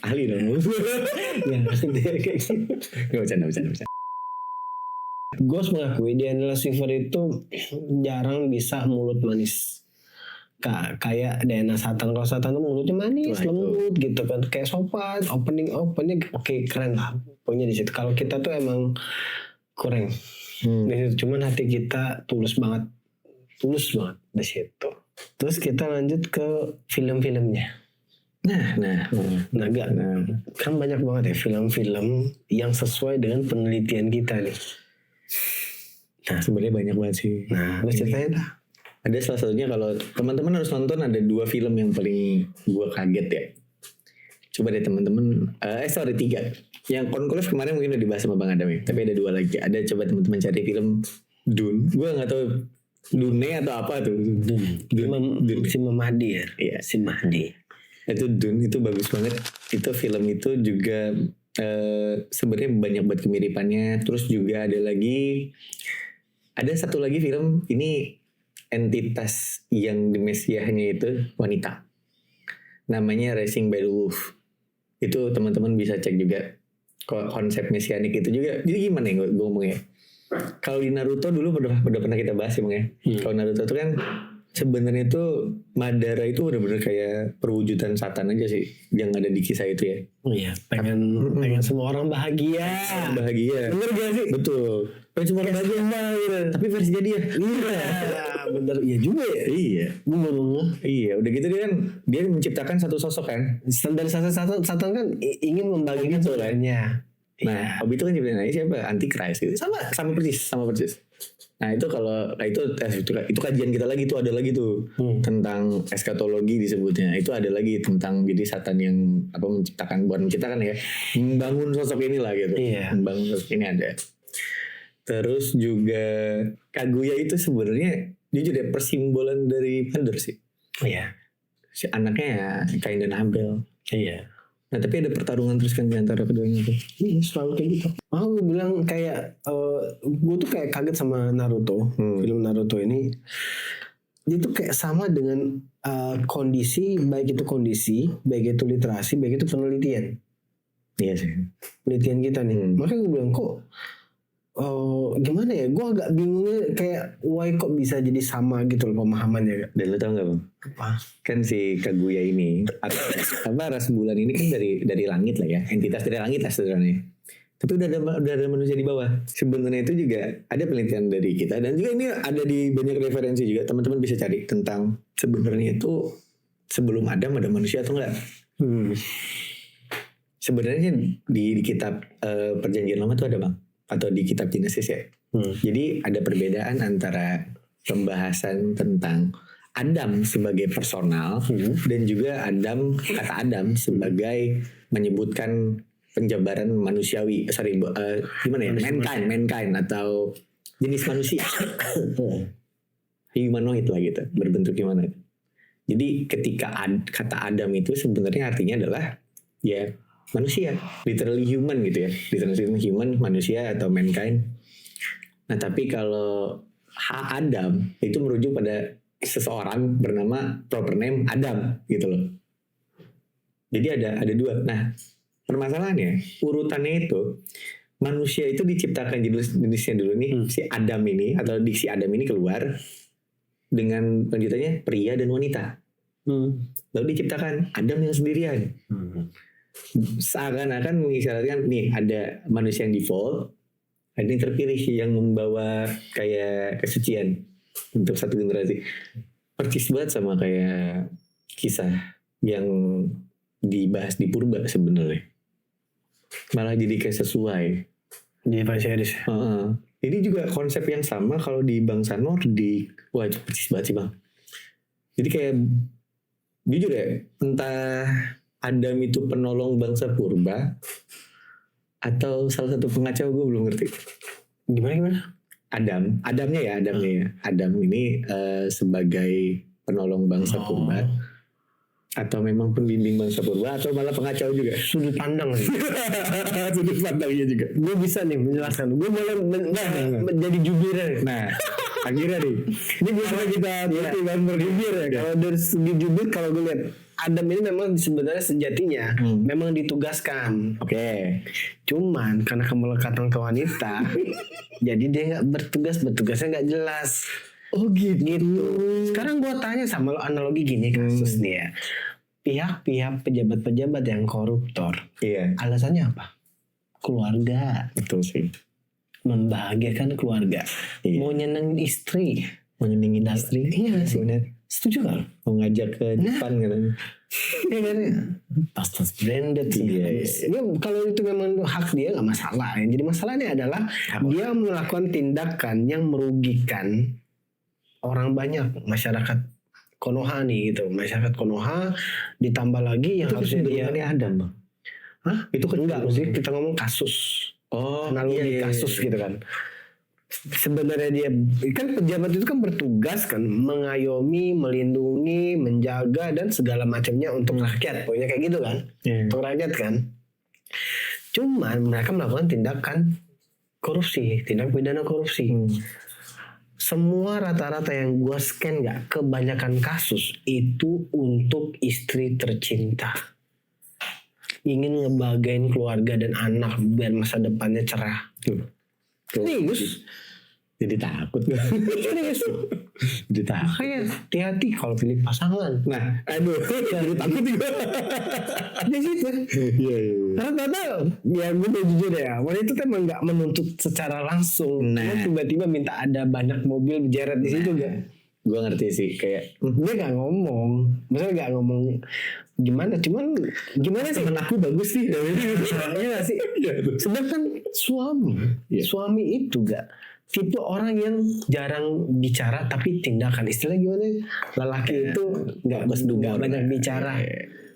Ahli dong. Ya dia kayak gitu. Nggak bercanda. Gue harus mengakui di Lucifer itu jarang bisa mulut manis. Kayak DNA Satan. Kalau Satan tuh mulutnya manis, lembut gitu kan, kayak sopan, openingnya oke, keren lah pokoknya di situ. Kalau kita tuh emang kurang di situ, cuman hati kita tulus banget di situ. Terus kita lanjut ke film-filmnya. Nah, kan banyak banget ya film-film yang sesuai dengan penelitian kita nih. Nah, sebenarnya banyak banget sih. Nah, lu ceritain lah. Ada salah satunya, kalau teman-teman harus nonton, ada 2 film yang paling gue kaget ya. coba deh teman-teman. Sorry 3. Yang Conclave kemarin mungkin udah dibahas sama Bang Adam ya. Tapi ada 2 lagi. Ada coba teman-teman cari film Dune. Gue nggak tahu Dune atau apa tuh. Dune. Si Mahdi ya. Iya. Si Mahdi. Itu Dune itu bagus banget. Itu film itu juga sebenarnya banyak banget kemiripannya. Terus juga ada satu lagi film ini entitas yang mesiahnya itu wanita. Namanya Racing by the Wolf. Itu teman-teman bisa cek juga konsep mesianik itu juga. Jadi gimana ya gue ngomongnya? Kalau di Naruto dulu udah pernah kita bahas ya Bang ya. Kalau Naruto itu kan sebenarnya itu Madara itu benar-benar kayak perwujudan Satan aja sih yang ada di kisah itu ya. Iya, pengen semua orang bahagia. Bahagia. Bener gak sih? Betul. Pengen semua orang bahagia gitu. Tapi versi jadi ya. Iya, bener. Iya juga ya. Iya. Gue ngomong. Iya, udah gitu dia menciptakan satu sosok kan. Dari Satan kan ingin membagikan saudaranya. Nah, Obito kan nyiptain siapa? Antichrist gitu. Sama persis. Nah, itu itu kajian kita lagi tuh, ada lagi tuh tentang eskatologi disebutnya. Itu ada lagi tentang jadi Satan yang bukan menciptakan ya, membangun sosok inilah gitu. Iya. Membangun sosok ini ada. Terus juga Kaguya itu sebenarnya jujur ya persimbolan dari Mother sih. Iya. Si anaknya ya Cain dan Abel. Iya. Nah tapi ada pertarungan terus kan di antara keduanya tuh. Iya selalu kayak gitu. Gue bilang kayak gue tuh kayak kaget sama Naruto. Film Naruto ini dia tuh kayak sama dengan kondisi, baik itu literasi, baik itu penelitian. Iya sih. Penelitian kita nih. Makanya gue bilang kok gimana ya? Gue agak bingungnya kayak why kok bisa jadi sama gitu loh pemahamannya. Dan lu tau gak Bang? Apa? Kan si Kaguya ini ras bulan ini kan dari langit lah ya, entitas dari langit lah sebenarnya. Tapi udah ada manusia di bawah. Sebenarnya itu juga ada penelitian dari kita dan juga ini ada di banyak referensi juga. Teman-teman bisa cari tentang sebenarnya itu sebelum Adam ada manusia atau enggak. Sebenarnya di kitab Perjanjian Lama tuh ada Bang, atau di kitab Genesis ya. Jadi ada perbedaan antara pembahasan tentang Adam sebagai personal dan juga kata Adam sebagai menyebutkan penjabaran manusiawi, gimana ya, mankind atau jenis manusia, humanoid lah gitu, berbentuk gimana. Jadi ketika kata Adam itu sebenarnya artinya adalah ya manusia, literally human gitu ya, literally human, manusia atau mankind. Nah tapi kalau Adam itu merujuk pada seseorang bernama proper name Adam gitu loh. Jadi ada 2. Nah permasalahannya urutannya itu manusia itu diciptakan jenisnya dulu nih si Adam ini, atau diksi Adam ini keluar dengan lanjutannya pria dan wanita. Lalu diciptakan Adam yang sendirian. Seakan-akan mengisyaratkan nih ada manusia yang default, ada yang terpilih yang membawa kayak kesucian untuk satu generasi. Persis banget sama kayak kisah yang dibahas di Purba sebenarnya. Malah jadi kayak sesuai di series. Ini juga konsep yang sama kalau di bangsa Nordik. Wah persis banget sih Bang. Jadi kayak jujur ya, entah Adam itu penolong bangsa Purba atau salah satu pengacau, gue belum ngerti. Gimana? Adamnya ya. Adam ini sebagai penolong bangsa Purba, atau memang pembimbing bangsa Purba, atau malah pengacau juga. Sudut pandang sih. Sudut pandangnya juga. Gue bisa nih menjelaskan. Gue boleh menjadi jubir. Nah, akhirnya nih. Ini biasanya kita berjubir ya. Kalau dari segi jubir, kalau gue lihat Adam ini memang sebenarnya sejatinya memang ditugaskan. Oke. Cuman karena kemelekatan ke wanita, jadi dia nggak bertugasnya nggak jelas. Oh gitu. Sekarang gue tanya sama lo, analogi gini kasus nih ya. Pihak-pihak pejabat-pejabat yang koruptor. Iya. Alasannya apa? Keluarga. Betul sih. Membahagiakan keluarga. Iya. Mau nyenengin istri. Mau nyenengin istri. Iya sih. Benar. Setuju kan? Mau ngajak ke depan katanya. Iya kan? Tas-tas branded. Iya. Ya, kalau itu memang hak dia nggak masalah. Yang jadi masalahnya adalah dia melakukan tindakan yang merugikan orang banyak, masyarakat Konoha nih gitu, masyarakat Konoha ditambah lagi yang Itu harusnya dia Adam bang. Hah? Itu kan Enggak, maksudnya kita ngomong kasus. Oh Analogi kasus gitu kan. Sebenarnya dia kan pejabat itu kan bertugas kan mengayomi, melindungi, menjaga dan segala macamnya untuk rakyat. Pokoknya kayak gitu kan. Iya. Untuk rakyat kan. Cuman mereka melakukan tindakan korupsi, tindak pidana korupsi. Semua rata-rata yang gue scan nggak, kebanyakan kasus itu untuk istri tercinta. Ingin ngebagain keluarga dan anak biar masa depannya cerah. Serius? Jadi takut gue. Serius? Jadi takut. Makanya hati-hati kalau pilih pasangan. Nah, aduh, jadi takut juga. Di situ. Iya. Rata-rata ya gue mau jujur ya, wanita itu emang nggak menuntut secara langsung. Nah. Cuma tiba-tiba minta ada banyak mobil bejeret di situ gak? Gue ngerti sih kayak Dia nggak ngomong, maksudnya nggak ngomong gimana, cuman gimana sih? temen aku bagus sih. Iya nggak sih? Sedangkan suami itu gak tipe orang yang jarang bicara tapi tindakan, istilah gimana? Lelaki itu nggak banyak bicara,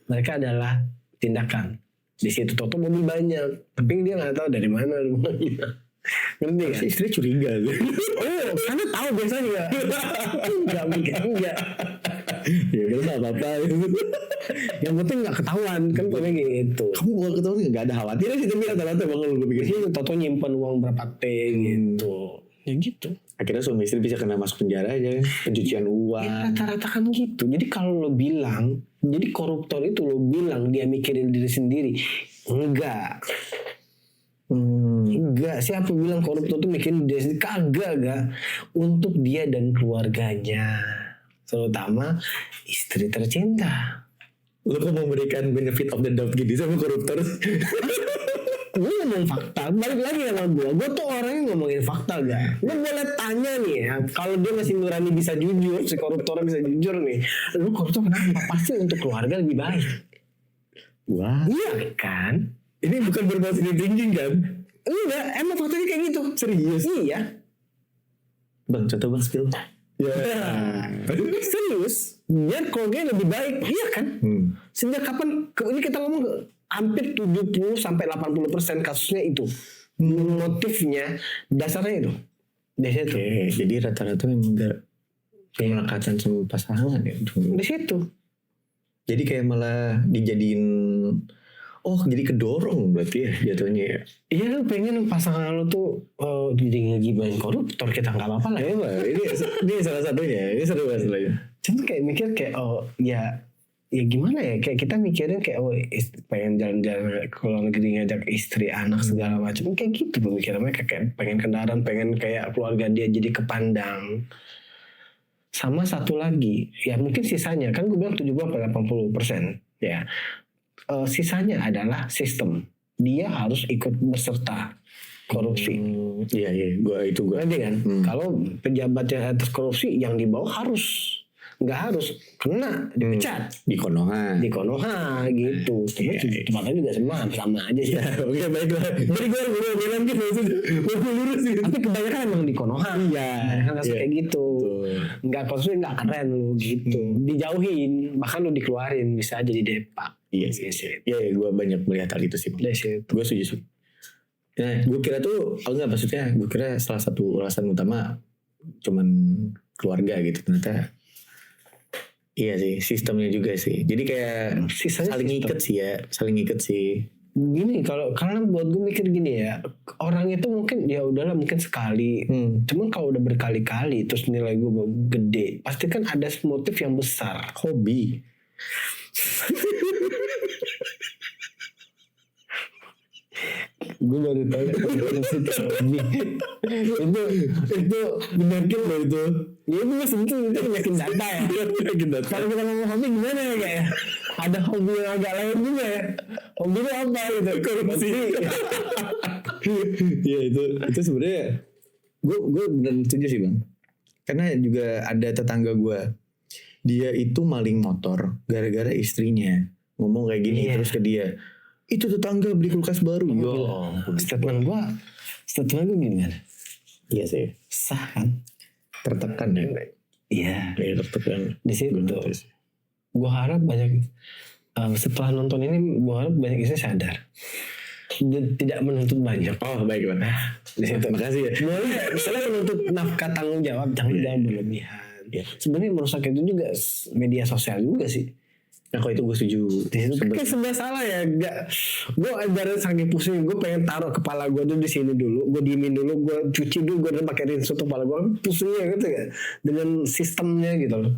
mereka adalah tindakan. Di situ toto mobil banyak, tapi dia nggak tahu dari mana rumahnya. Ngerti kan? Istri curiga tuh. Oh, karena tahu biasanya nggak mungkin enggak. Ya kan nggak apa-apa. Yang penting nggak ketahuan kan, pokoknya gitu. Kamu gak ketahuan nggak ada khawatir sih, tapi rata-rata bang kalau gue pikir. Biasanya toto nyimpen uang berapa T gitu. Ya gitu. Akhirnya suami istri bisa kena masuk penjara aja, pencucian uang. Ya rata-rata kan gitu. Jadi kalau lo bilang, jadi koruptor itu lo bilang dia mikirin diri sendiri, enggak. Enggak, siapa bilang koruptor itu mikirin diri sendiri? Kagak. Untuk dia dan keluarganya, terutama istri tercinta. Lo kok memberikan benefit of the doubt gini sama koruptor? Gue ngomong fakta, balik lagi sama gue tuh orangnya ngomongin fakta gak? Lo boleh tanya nih ya, kalau dia masih nurani bisa jujur, si koruptornya bisa jujur nih, lo koruptor kenapa? Pasti untuk keluarga lebih baik. Wah, Iya kan? ini bukan berpositif thinking kan? Enggak, emang faktanya kayak gitu. Serius? Iya. Bang, contoh bang spill. Ya. Serius, biar keluarganya lebih baik, iya kan? Sejak kapan? Ini kita ngomong hampir 70-80% kasusnya itu motifnya, dasarnya itu. Dari situ. Oke, jadi rata-rata memang gak kelekatan sama pasangan ya. Di situ. Jadi kayak malah dijadiin, oh jadi kedorong berarti ya jatuhnya ya. Iya, lu pengen pasangan lu tuh jadi ngegibain koruptor, kita nggak apa-apa lah. Ya, ini salah satunya. Ini seru banget lagi. Cuma kayak mikir kayak ya gimana ya, kayak kita mikirin kayak pengen jalan-jalan ke luar negeri ngajak istri anak segala macam kayak gitu pemikirannya, kayak pengen kendaraan, pengen kayak keluarga dia jadi kepandang. Sama satu lagi ya mungkin sisanya kan gue bilang 70-80% ya, sisanya adalah sistem, dia harus ikut berserta korupsi. Iya, gue Nanti kan kalau pejabat yang atas korupsi yang di bawah nggak harus kena dipecat di Konoha. gitu. Tempatnya juga sama aja sih. Oke, baiklah. Jadi gue bilang gitu maksudnya. Gue lurus gitu. Tapi kebanyakan emang di Konoha. Iya. Kayak gitu. Nggak korupsi nggak keren lu gitu. Dijauhin, bahkan lu dikeluarin, bisa aja di depak. Iya sih. Iya, gue banyak melihat hal itu sih. Gue setuju sih. Nah, gue kira tuh, maksudnya gue kira salah satu alasan utama cuman keluarga gitu, ternyata iya sih, sistemnya juga sih. Jadi kayak saling iket sih. Gini, karena buat gue mikir gini ya, orang itu mungkin ya udahlah mungkin sekali, cuman kalau udah berkali-kali terus nilai gue gede, pasti kan ada motif yang besar. Hobi. Gue baru tahu itu penyakit loh itu. Ya itu itu penyakit data ya. Kalau kita ngomong hobi gimana ya kayak ada hobi yang agak lain juga ya. Hobi itu apa gitu? Korupsi. Ya itu sebenarnya gue benar setuju sih bang. Karena juga ada tetangga gue, dia itu maling motor gara-gara istrinya ngomong kayak gini terus ke dia. Itu tetangga beli kulkas baru. Statement gue gimana? Iya sih. Sah kan? Tertekan ya. Iya, Ya tertekan. di situ. Gue harap banyak setelah nonton ini, gue harap banyak istri sadar. Dia tidak menuntut banyak. Oh baik Bang. Di situ. Makasih ya. Boleh, misalnya menuntut nafkah tanggung jawab, jangan berlebihan. Sebenarnya merusak itu juga media sosial juga sih. Nah kalau itu gue setuju. Di situ kan sebelah salah ya, enggak. Gue ibarat saking pusing, gue pengen taruh kepala gue tuh di sini dulu, gue diemin dulu, gue cuci dulu, gue udah pakai rinso kepala gue, pusingnya gitu ya, dengan sistemnya gitu loh.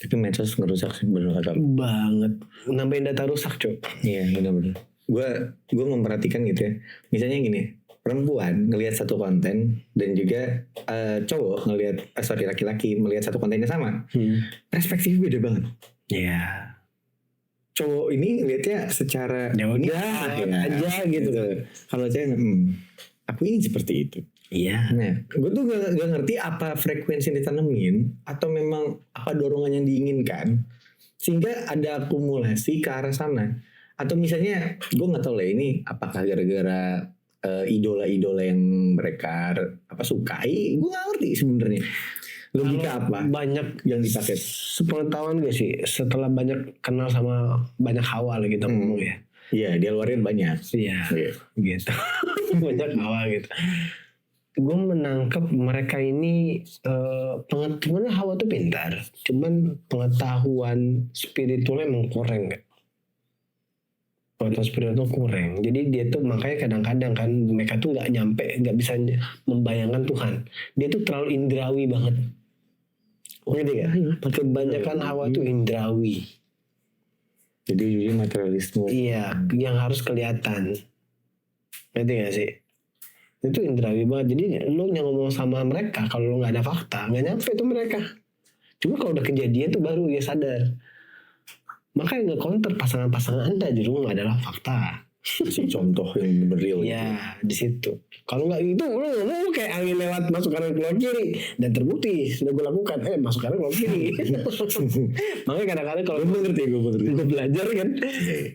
Tapi medsos ngerusak sih bener kata. Banget, nambahin data rusak cok. Iya benar-benar. Gue memperhatikan gitu ya. Misalnya gini, perempuan ngelihat satu konten dan juga cowok ngelihat laki-laki melihat satu kontennya sama, perspektifnya beda banget. Iya. Cowok ini lihatnya secara Ya ini udah, aja gitu. Kalau cewek, aku ini seperti itu. Iya. Nah, gue tuh gak ngerti apa frekuensi yang ditanemin atau memang apa dorongan yang diinginkan sehingga ada akumulasi ke arah sana. Atau misalnya gue nggak tahu lah ini apakah gara-gara idola-idola yang mereka sukai, gue nggak ngerti sebenarnya. Logika apa Banyak yang dipakai? sepengetahuan gak sih, setelah banyak kenal sama banyak hawa lah gitu ngomong ya. Iya, dia luarin banyak. Iya. Iya. Gitu. Banyak hawa gitu. Gue menangkap mereka ini pengetahuannya hawa tuh pintar, cuman pengetahuan spiritualnya emang kurang gak? Pengetahuan spiritual kurang. Jadi dia tuh makanya kadang-kadang kan mereka tuh nggak bisa membayangkan Tuhan. Dia tuh terlalu indrawi banget. Ngerti gak? Kebanyakan hawa tuh indrawi. Jadi ujungnya materialisme. Iya, yang harus kelihatan. Ngerti gak sih? Itu indrawi banget. Jadi lo yang ngomong sama mereka, kalau lo gak ada fakta, gak nyampe tuh mereka. Cuma kalau udah kejadian tuh baru dia sadar. Makanya nge-counter pasangan-pasangan Anda di rumah adalah fakta. Si contoh yang real. Ya, di situ. Kalau nggak itu lo ngomong kayak angin lewat masuk kanan keluar kiri, dan terbukti sudah gue lakukan. Masuk kanan keluar kiri. Makanya kadang-kadang kalau gue belajar kan,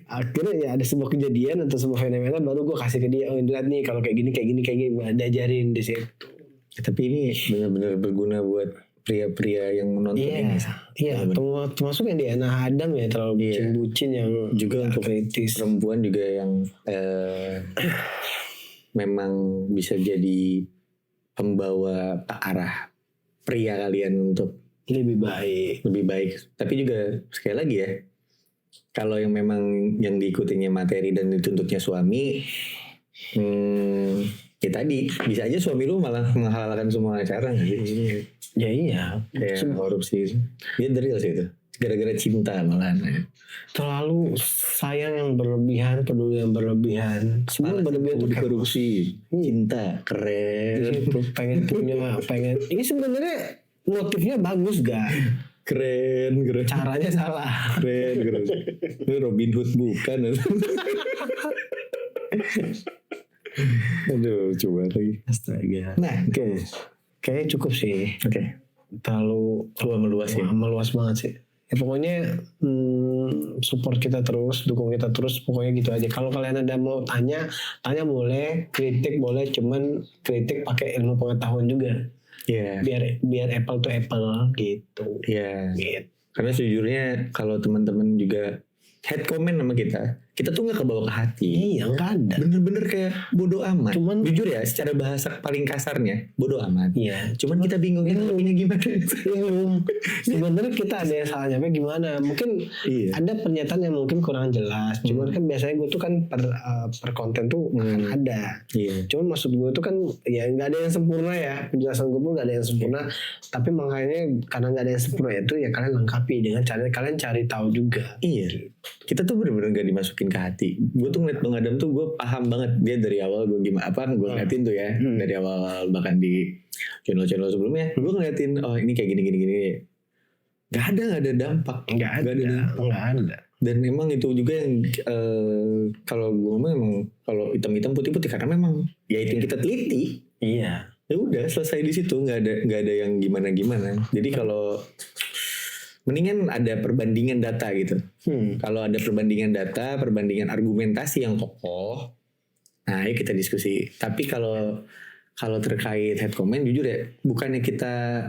akhirnya ya ada sebuah kejadian atau sebuah fenomena baru gue kasih ke dia. Oh lihat nih kalau kayak gini diajarin di situ. Tapi ini benar-benar berguna buat pria-pria yang menonton ini. Iya, termasuk yang di anak Adam ya, terlalu bucin-bucin yang juga untuk kritis. Perempuan juga yang memang bisa jadi pembawa ke arah pria kalian untuk lebih baik. Tapi juga sekali lagi ya, kalau yang memang yang diikutinya materi dan dituntutnya suami, ya tadi bisa aja suami lu malah menghalalkan semua acara nggak sih? Ya iya. Kayak korupsi. Dia real sih itu. Gara-gara cinta malahan. Terlalu sayang yang berlebihan, peduli yang berlebihan. Semua berlebihan itu korupsi. Cinta keren. Itu pengen punya, ini sebenarnya motifnya bagus gak? Keren. Caranya salah. Keren. Ini Robin Hood bukan? Aduh, coba lagi. Astaga. Nah, oke. Kayaknya cukup sih. Oke. Terlalu meluas ya. Meluas banget sih. Ya pokoknya support kita terus, dukung kita terus, pokoknya gitu aja. Kalau kalian ada mau tanya boleh, kritik boleh, cuman kritik pakai ilmu pengetahuan juga. Iya. Biar apple to apple gitu. Iya. Gitu. Karena sejujurnya kalau teman-teman juga head comment sama kita tuh nggak kebawa ke hati. Iya, nggak ada. Bener-bener kayak bodoh amat. Cuman jujur ya, secara bahasa paling kasarnya bodoh amat. Iya. Cuman kita bingung ini gimana. Sebenarnya kita ada yang salah nyampe gimana. Mungkin ada pernyataan yang mungkin kurang jelas. Cuman kan biasanya gue tuh kan per konten tuh akan ada. Iya. Cuman maksud gue tuh kan ya nggak ada yang sempurna ya. Penjelasan gue pun nggak ada yang sempurna. Tapi makanya karena nggak ada yang sempurna itu ya kalian lengkapi dengan cara kalian cari tahu juga. Iya. Kita tuh bener-bener gak dimasukin ke hati. Gue tuh ngeliat Bang Adam tuh gue paham banget dia dari awal gue gimana gue ngeliatin tuh ya dari awal bahkan di channel-channel sebelumnya gue ngeliatin oh ini kayak gini. Gak ada dampak. Nggak ada. Dan memang itu juga yang kalau gue ngomong emang kalau hitam-hitam putih-putih karena memang ya itu yang kita teliti. Iya. Ya udah selesai di situ nggak ada yang gimana. Jadi kalau mendingan ada perbandingan data gitu. Kalau ada perbandingan data, perbandingan argumentasi yang kokoh, nah ayo kita diskusi. Tapi kalau terkait head comment, jujur ya, bukannya kita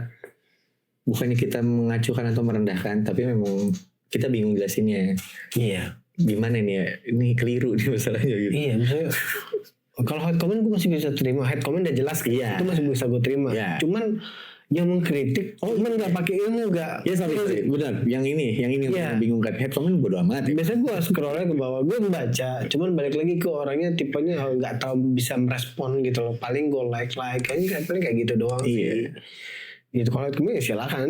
bukannya kita mengacuhkan atau merendahkan, tapi memang kita bingung jelasinnya. Iya. Gimana nih ya? Ini keliru nih masalahnya gitu. Iya, misalnya kalau hate comment gue masih bisa terima. Hate comment udah jelas kan? Iya. Itu masih bisa gue terima. Iya. Cuman yang mengkritik, cuman nggak pakai ilmu nggak? Ya sorry, benar. Yang ini Iya. yang bingung kan. Head comment bodo amat. Ya. Biasanya gue scrollnya ke bawah, gue membaca, cuman balik lagi ke orangnya tipenya nggak tahu bisa merespon gitu loh. Paling gue like, kayaknya paling kayak gitu doang sih. Gitu kalau ya silakan.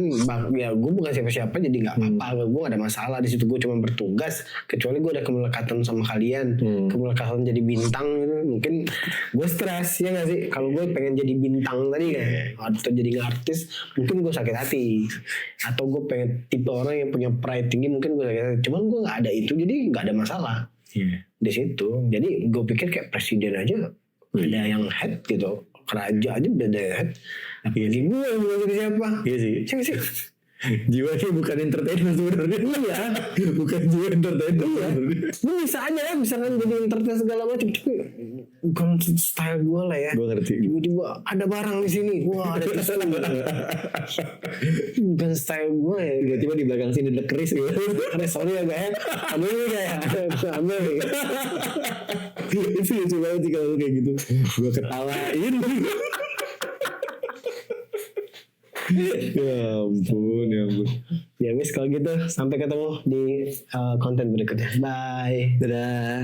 Ya gue bukan siapa-siapa jadi nggak apa-apa. Gue gak ada masalah di situ. Gue cuma bertugas. Kecuali gue ada kemelekatan sama kalian, kemelekatan jadi bintang gitu. Mungkin gue stres ya nggak sih. Kalau gue pengen jadi bintang tadi kan, atau jadi artis, mungkin gue sakit hati. Atau gue pengen tipe orang yang punya pride tinggi, mungkin gue sakit hati. Cuman gue nggak ada itu, jadi nggak ada masalah di situ. Jadi gue pikir kayak presiden aja ada yang head gitu. Raja aja udah ada head. Apalagi gue yang bukan siapa. Iya sih. Siapa sih? Jiwanya bukan entertainer sebenarnya. Iya. Bukan jiwa entertainer. Iya. Lu bisa aja ya, bisa kan jadi entertain segala macam, tapi bukan style gue lah ya. Gue ngerti. Tiba-tiba ada barang di sini, wah ada tisu. Bukan style gue ya. Tiba-tiba di belakang sini ada keris gitu. Ada sorry ya guys, ambil nih kayak ambil nih. Itu lucu banget sih kalau kayak gitu. Gue ketawain. Ya ampun. Ya wis kalau gitu, sampai ketemu di konten berikutnya. Bye. Dadah.